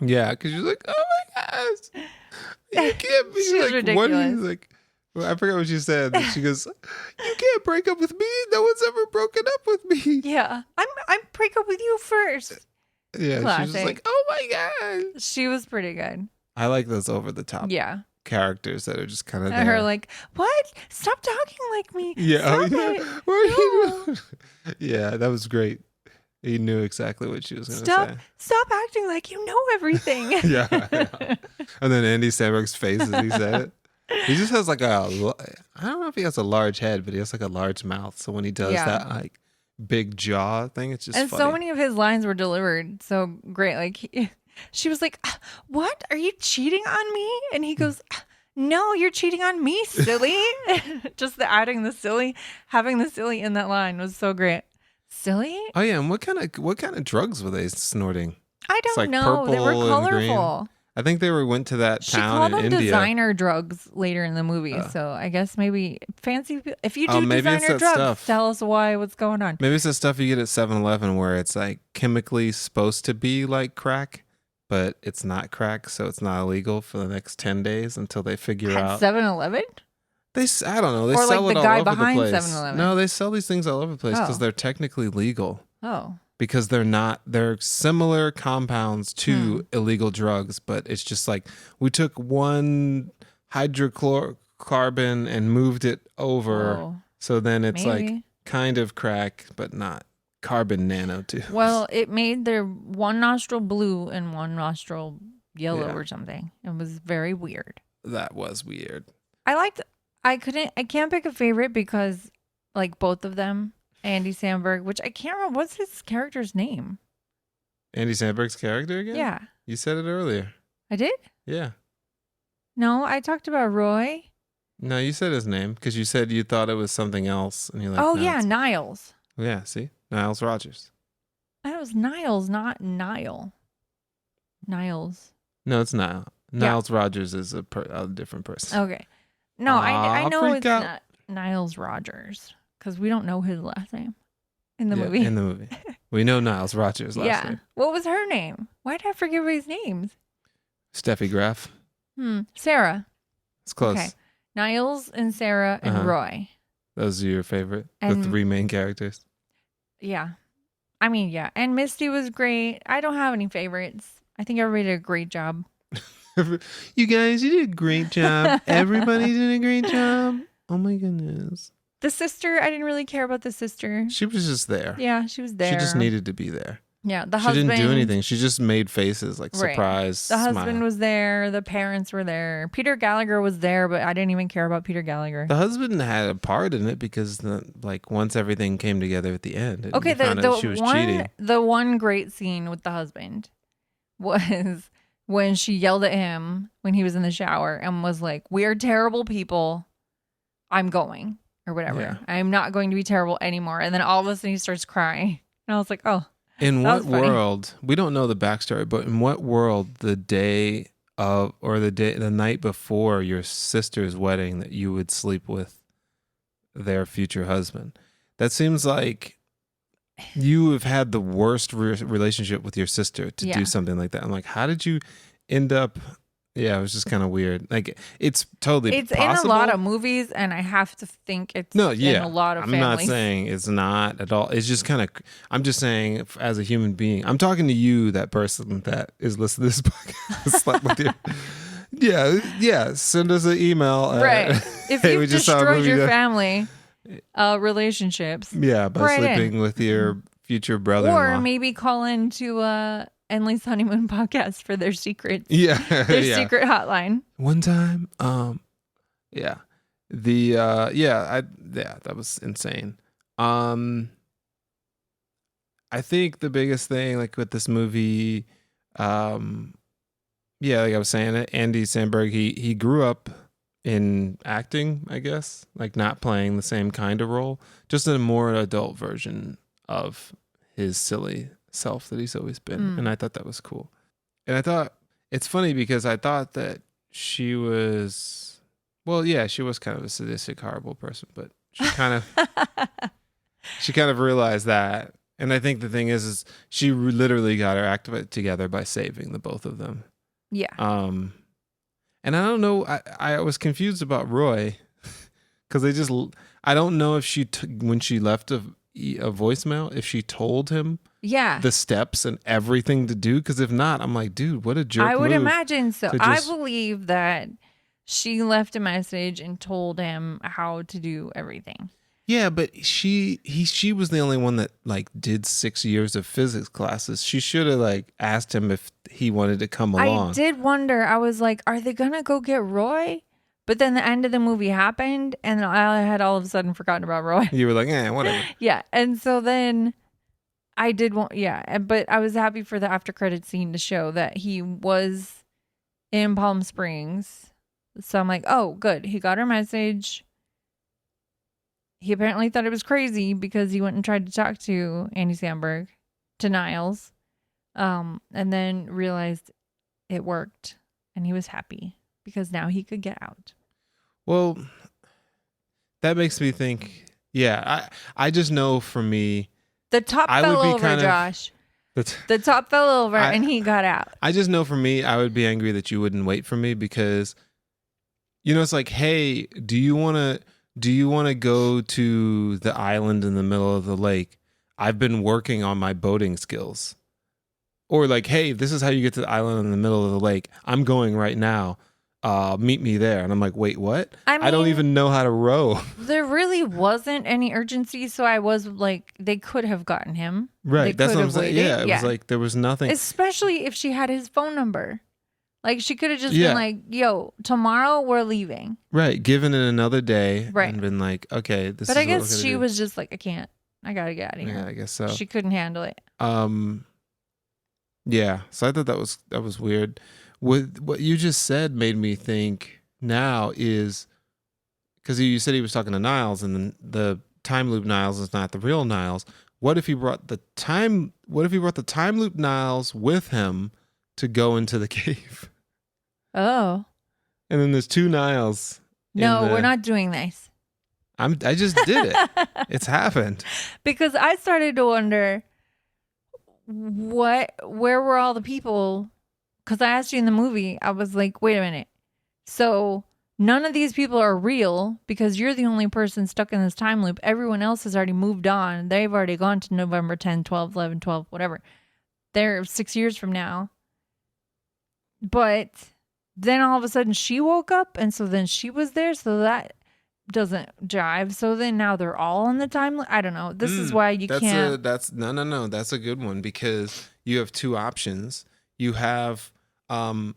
Yeah, because you're like, oh my gosh. You can't be She's like, ridiculous. what are you like? Well, I forgot what she said. She goes, you can't break up with me. No one's ever broken up with me. Yeah. I'm break up with you first. Yeah, Classic. she was just like, oh my God. She was pretty good. I like those over the top characters that are just kind of there. Her like, what? Stop talking like me. Yeah. Stop it. What are you doing? Yeah, that was great. He knew exactly what she was going to say. Stop acting like you know everything. Yeah. And then Andy Samberg's face as he said it. He just has like I don't know if he has a large head, but he has like a large mouth. So when he does that like big jaw thing, it's just funny. So many of his lines were delivered so great. Like she was like, what? Are you cheating on me? And he goes, no, you're cheating on me, silly. Just having the silly in that line was so great. Silly? Oh yeah, and what kind of drugs were they snorting? I don't know. They were colorful. I think they went to that town in India. She called them designer drugs later in the movie. So I guess maybe fancy. If you do designer drugs, stuff. Tell us what's going on. Maybe it's the stuff you get at 7-Eleven where it's like chemically supposed to be like crack, but it's not crack, so it's not illegal for the next 10 days until they figure out. 7-Eleven? I don't know. They or sell like it the all guy over behind the place. 7-Eleven. No, they sell these things all over the place because they're technically legal. Oh. Because they're similar compounds to illegal drugs, but it's just like we took one hydrocarbon and moved it over. Oh, so then it's like kind of crack, but not carbon nanotubes. Well, it made their one nostril blue and one nostril yellow or something. It was very weird. That was weird. I can't pick a favorite because like both of them. Andy Samberg, which I can't remember. What's his character's name? Andy Samberg's character again? Yeah. You said it earlier. I did? Yeah. No, I talked about Roy. No, you said his name because you said you thought it was something else. And you're like, oh, yeah, Niles. Yeah, see? Niles Rogers. That was Niles, not Nile. Niles. No, it's Niles. Niles Rogers is a different person. Okay. No, I know it's not Niles Rogers. because we don't know his last name in the movie. In the movie. We know Niles Rogers' last name. What was her name? Why did I forget everybody's names? Steffi Graf. Sarah. It's close. Okay. Niles and Sarah and Roy. Those are your favorite? The 3 main characters? Yeah. I mean, yeah. And Misty was great. I don't have any favorites. I think everybody did a great job. You guys, you did a great job. Everybody did a great job. Oh my goodness. The sister, I didn't really care about the sister. She was just there. Yeah, she was there. She just needed to be there. Yeah, the husband. She didn't do anything. She just made faces like surprise. The husband was there. The parents were there. Peter Gallagher was there, but I didn't even care about Peter Gallagher. The husband had a part in it because once everything came together at the end. Okay, she was cheating. The one great scene with the husband was when she yelled at him when he was in the shower and was like, "We're terrible people. I'm going." Or whatever. Yeah. I'm not going to be terrible anymore. And then all of a sudden he starts crying. And I was like, oh. In what world, we don't know the backstory, but in what world the night before your sister's wedding that you would sleep with their future husband? That seems like you have had the worst relationship with your sister to do something like that. I'm like, how did you end up... Yeah, it was just kind of weird. Like, it's totally possible. In a lot of movies, and I have to think it's in a lot of families. I'm not saying it's not at all. It's just kind of, I'm just saying as a human being, I'm talking to you, that person that is listening to this podcast. Slept with you. Yeah. Send us an email. Right. If you've destroyed your family relationships. Yeah, by sleeping with your future brother-in-law. Or maybe call into Enley's Honeymoon podcast for their secrets. Yeah. Their secret hotline. One time, that was insane. I think the biggest thing, like with this movie, like I was saying, Andy Samberg, he grew up in acting, I guess, like not playing the same kind of role, just in a more adult version of his silly self that he's always been. And I thought that was cool. And I thought it's funny because I thought that she was kind of a sadistic, horrible person, but she kind of realized that. And I think the thing is she literally got her act together by saving the both of them. Yeah. And I don't know, I was confused about Roy because I don't know if when she left a voicemail, if she told him the steps and everything to do, because if not, I'm like, dude, what a jerk. I would imagine so. I believe that she left a message and told him how to do everything. Yeah, but she was the only one that like did 6 years of physics classes. She should have like asked him if he wanted to come along. I did wonder. I was like, are they gonna go get Roy? But then the end of the movie happened, and I had all of a sudden forgotten about Roy. You were like, whatever. Yeah, and so then I did want, but I was happy for the after credit scene to show that he was in Palm Springs. So I'm like, oh, good. He got her message. He apparently thought it was crazy because he went and tried to talk to Andy Samberg, to Niles, and then realized it worked, and he was happy because now he could get out. Well, that makes me think, I just know for me, the top fell over, Josh. The top fell over and he got out. I just know for me, I would be angry that you wouldn't wait for me because, it's like, hey, do you want to go to the island in the middle of the lake? I've been working on my boating skills. Or like, hey, this is how you get to the island in the middle of the lake. I'm going right now. Meet me there. And I'm like, wait, what? I don't even know how to row. There really wasn't any urgency. So I was like, they could have gotten him. Right. That's what I'm saying. Yeah. It was like, there was nothing. Especially if she had his phone number. Like she could have just been like, yo, tomorrow we're leaving. Right. Given it another day. Right. And been like, okay, this is what we're gonna do. But I guess she was just like, I can't. I got to get out of here. Yeah, I guess so. She couldn't handle it. Yeah. So I thought that was weird. What you just said made me think now is because you said he was talking to Niles and the time loop Niles is not the real Niles. What if he brought the time loop Niles with him to go into the cave? Oh. And then there's two Niles. No, we're not doing this. I just did it. It's happened. Because I started to wonder where were all the people? Because I asked you in the movie, I was like, wait a minute. So none of these people are real because you're the only person stuck in this time loop. Everyone else has already moved on. They've already gone to November 10, 12, 11, 12, whatever. They're 6 years from now. But then all of a sudden she woke up, and so then she was there. So that doesn't jive. So then now they're all on the timeline. I don't know. This is why you can't. No. That's a good one because you have two options. You have kind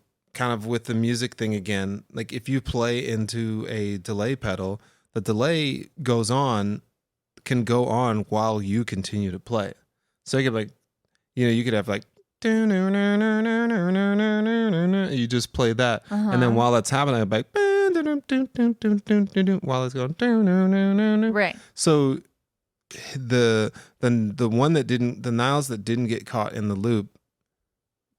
of with the music thing again, like if you play into a delay pedal, the delay can go on while you continue to play. So you could you could have like you just play that, and then while that's happening, like while it's going, right. So the one that didn't, the Niles that didn't get caught in the loop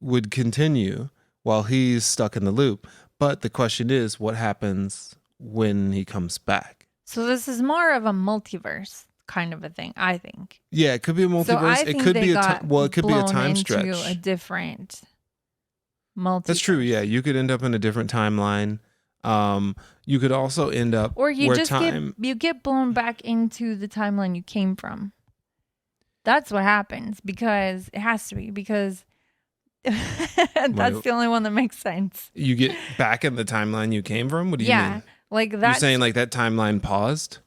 would continue while he's stuck in the loop. But the question is, what happens when he comes back? So this is more of a multiverse kind of a thing, I think. Yeah, it could be a multiverse. So I think it could they be it could be a time stretch. Into a different multiverse. That's true. Yeah, you could end up in a different timeline. You could also end up or you get blown back into the timeline you came from. That's what happens because it has to be because that's the only one that makes sense. You get back in the timeline you came from? What do you mean? Yeah, like that. You're saying like that timeline paused?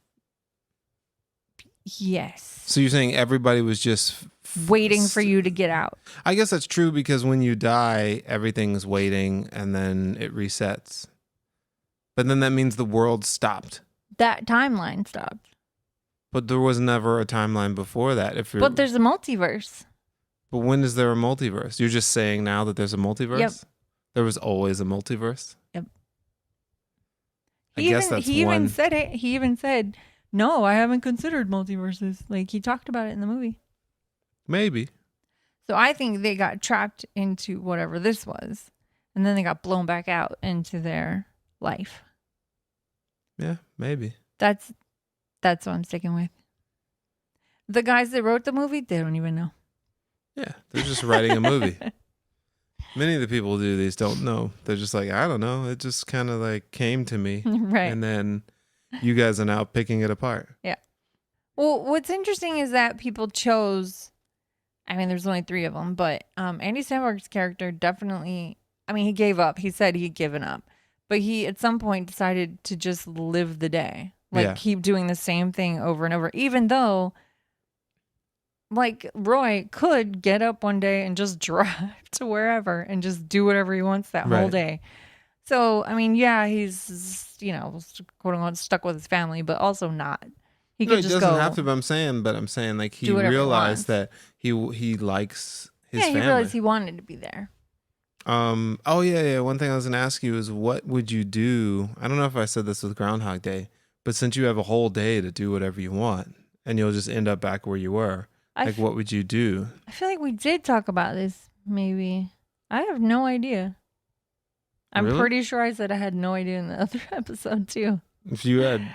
Yes. So you're saying everybody was just waiting for you to get out? I guess that's true because when you die, everything's waiting and then it resets. But then that means the world stopped. That timeline stopped. But there was never a timeline before that. But there's a multiverse. But when is there a multiverse? You're just saying now that there's a multiverse? Yep. There was always a multiverse? Yep. I guess that's he even said it. He even said, no, I haven't considered multiverses. Like, he talked about it in the movie. Maybe. So I think they got trapped into whatever this was. And then they got blown back out into their life. Yeah, maybe. That's what I'm sticking with. The guys that wrote the movie, they don't even know. Yeah, they're just writing a movie. Many of the people who do these don't know. They're just like, I don't know. It just kind of like came to me. Right. And then you guys are now picking it apart. Yeah. Well, what's interesting is that people chose, I mean, there's only 3 of them, but Andy Samberg's character definitely, I mean, he gave up. He said he'd given up. But he, at some point, decided to just live the day. Like, keep doing the same thing over and over. Even though, like, Roy could get up one day and just drive to wherever and just do whatever he wants that whole day. So, I mean, yeah, he's, quote unquote, stuck with his family, but also not. He could just go. He doesn't have to, but I'm saying, like, he realized that he likes his family. Yeah, he realized he wanted to be there. Oh, yeah. One thing I was going to ask you is what would you do? I don't know if I said this with Groundhog Day, but since you have a whole day to do whatever you want and you'll just end up back where you were, what would you do? I feel like we did talk about this, maybe. I have no idea. I'm pretty sure I said I had no idea in the other episode, too. If you had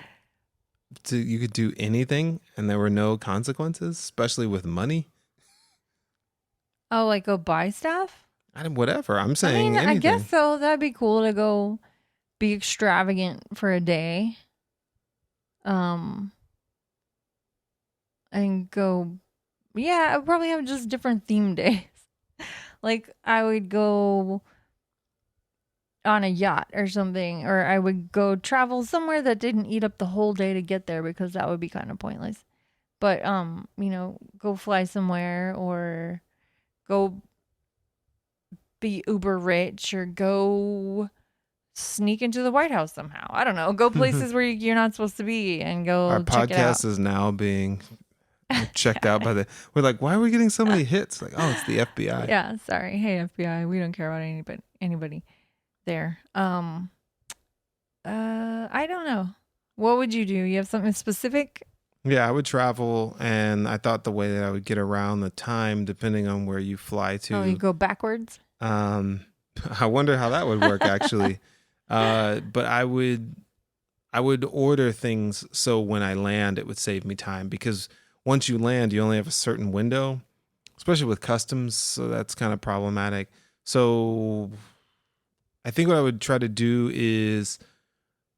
you could do anything and there were no consequences, especially with money? Oh, like go buy stuff? Whatever. I'm saying anything. I guess so. That'd be cool to go be extravagant for a day. And go, I'd probably have just different theme days. Like I would go on a yacht or something, or I would go travel somewhere that didn't eat up the whole day to get there because that would be kind of pointless. But, go fly somewhere or go be uber rich or go sneak into the White House somehow. I don't know. Go places where you're not supposed to be and go Our check it out. podcast is now being checked out by we're like, why are we getting so many hits? Like, oh, it's the FBI. Yeah, sorry. Hey, FBI, we don't care about anybody there. I don't know. What would you do? You have something specific? Yeah, I would travel, and I thought the way that I would get around the time, depending on where you fly to. Oh, you go backwards? I wonder how that would work, actually. But I would I would order things so when I land, it would save me time, because once you land, you only have a certain window, especially with customs. So that's kind of problematic. So I think what I would try to do is,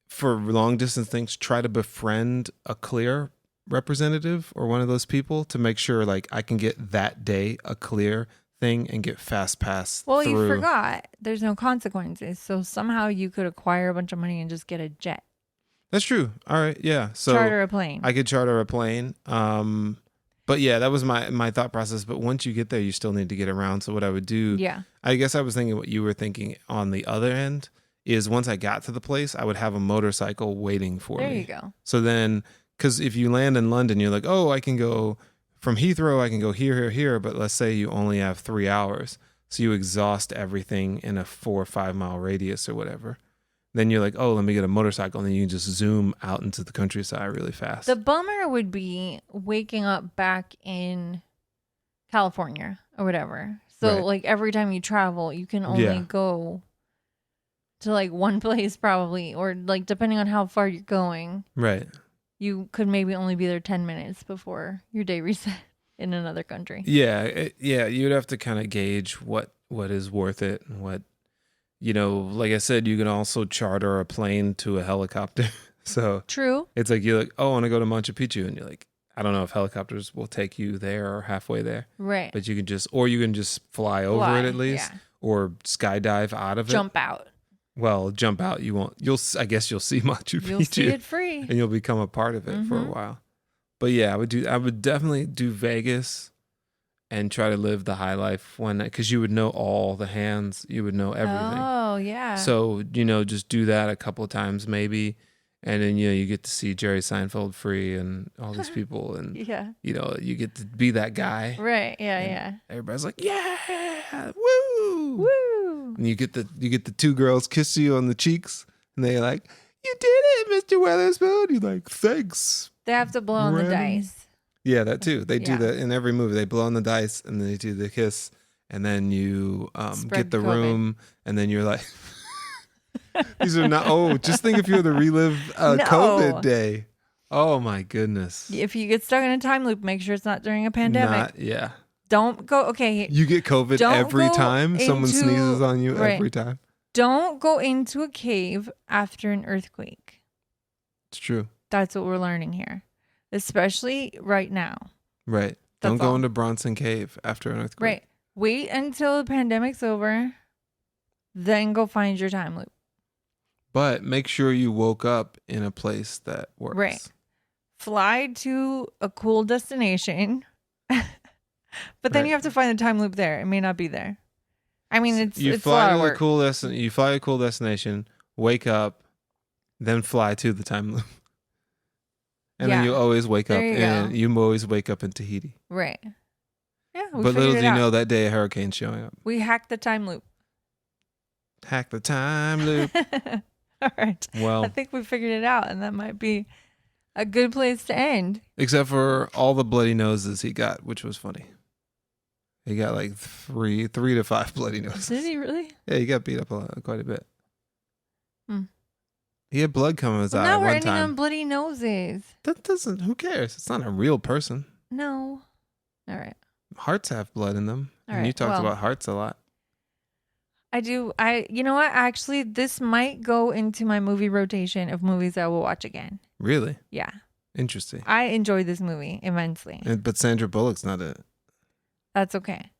for long distance things, try to befriend a Clear representative or one of those people to make sure like I can get that day a Clear thing and get fast pass Well, through. you forgot there's no consequences. So somehow you could acquire a bunch of money and just get a jet. That's true. All right. Yeah. So charter a plane. I could charter a plane. But yeah, that was my thought process. But once you get there, you still need to get around. So what I would do, Yeah. I guess I was thinking what you were thinking on the other end is, once I got to the place, I would have a motorcycle waiting for me. There you go. So then, because if you land in London, you're like, oh, I can go from Heathrow, I can go here. But let's say you only have 3 hours. So you exhaust everything in a 4 or 5 mile radius or whatever. Then you're like, oh, let me get a motorcycle. And then you can just zoom out into the countryside really fast. The bummer would be waking up back in California or whatever. So Right. like every time you travel, you can only Yeah. go to like one place probably, or like depending on how far you're going, Right. you could maybe only be there 10 minutes before your day reset in another country. Yeah. Yeah. You'd have to kind of gauge what is worth it and what, like I said, you can also charter a plane to a helicopter. So True. it's like, you're like, oh, I want to go to Machu Picchu. And you're like, I don't know if helicopters will take you there or halfway there. Right. But you can just fly over it at least, yeah. or skydive out of it. Jump out. Well, jump out. You won't. I guess you'll see Machu Picchu. You'll see it free. And you'll become a part of it for a while. But yeah, I would definitely do Vegas and try to live the high life because you would know all the hands. You would know everything. Oh, yeah. So, just do that a couple of times maybe. And then, you get to see Jerry Seinfeld free and all these people. And, yeah. you get to be that guy. Right. Yeah. And yeah. everybody's like, yeah, woo. Woo. And you get the 2 girls kiss you on the cheeks. And they're like, you did it, Mr. Weatherspoon. You're like, thanks. They have to blow on the Randy. dice. Yeah, that too. They do Yeah. that in every movie. They blow on the dice and they do the kiss, and then you Spread get the COVID. room, and then you're like, these are not. Oh, just think if you were to relive No. COVID day. Oh my goodness. If you get stuck in a time loop, make sure it's not during a pandemic. Yeah. Don't go. Okay. You get COVID Don't every go time someone into- sneezes on you. right. Every time. Don't go into a cave after an earthquake. It's true. That's what we're learning here, especially right now. Right. That's Don't go all. into Bronson Cave after an earthquake. Right. Wait until the pandemic's over, then go find your time loop. But make sure you woke up in a place that works. Right. Fly to a cool destination, but then Right. you have to find the time loop there. It may not be there. I mean, it's a fly lot to of the work. you fly to a cool destination, wake up, then fly to the time loop. And then Yeah. you always wake up There you and go. you always wake up in Tahiti. Right. Yeah, we But little figured do it you out. know that day a hurricane's showing up. We hacked the time loop. Hack the time loop. All right. Well, I think we figured it out, and that might be a good place to end. except for all the bloody noses he got, which was funny. He got like three to 5 bloody noses. Did he really? Yeah, he got beat up quite a bit. Hmm. He had blood coming out of his Well, eye now we're one ending time. on bloody noses. That doesn't. Who cares? It's not a real person. No. All right. Hearts have blood in them, All and right, you talked well. about hearts a lot. I do. You know what? Actually, this might go into my movie rotation of movies I will watch again. Really Yeah. interesting. I enjoyed this movie immensely. But Sandra Bullock's not it. That's okay.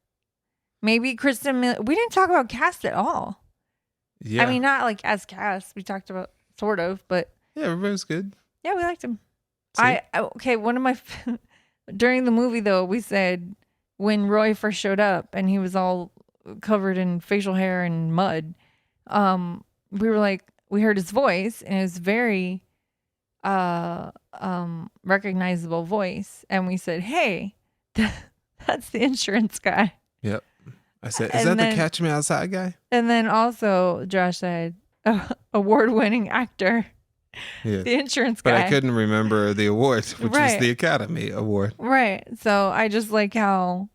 Maybe Kristen Miller. We didn't talk about cast at all. Yeah, I mean, not like as cast. We talked about sort of, but yeah, everybody's good. yeah, we liked him. See? Okay. One of my during the movie though, we said when Roy first showed up and he was all covered in facial hair and mud, we were like, we heard his voice and it was very recognizable voice, and we said, hey, that's the insurance guy. Yep. I said, is And that then- the Catch Me Outside guy? And then also Josh said, award-winning actor, Yeah. the insurance But guy. I couldn't remember the award, which Right. is the Academy Award. Right. So I just like how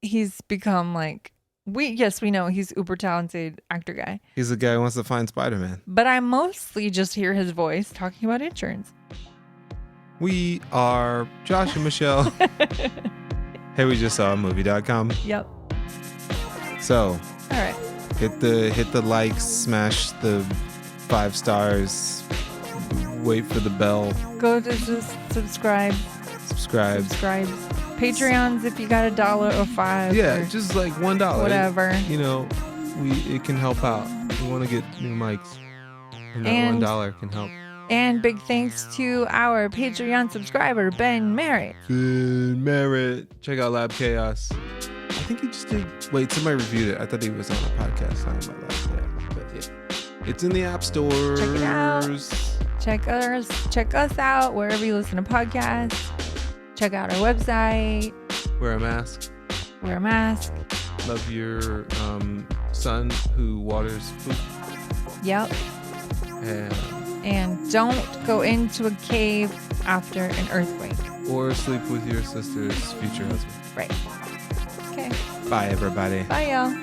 he's become like We know he's uber talented actor guy. He's the guy who wants to find Spider-Man. But I mostly just hear his voice talking about insurance. We are Josh and Michelle. Hey, we just saw a movie.com. Yep. So, all right. Hit the likes, smash the 5 stars, wait for the bell. Go to just subscribe. Subscribe. Patreons if you got $1 or $5. Yeah, just like $1. Whatever. It can help out. We want to get new mics. And that $1 can help. And big thanks to our Patreon subscriber, Ben Merritt. Check out Lab Chaos. I think he just did. Wait, somebody reviewed it. I thought he was on a podcast talking about that. Yeah, but yeah, it's in the app stores. Check it out. Check us out wherever you listen to podcasts. Check out our website. Wear a mask. Love your son who waters poop. Yep. And don't go into a cave after an earthquake. Or sleep with your sister's future husband. Right. Okay. Bye, everybody. Bye, y'all.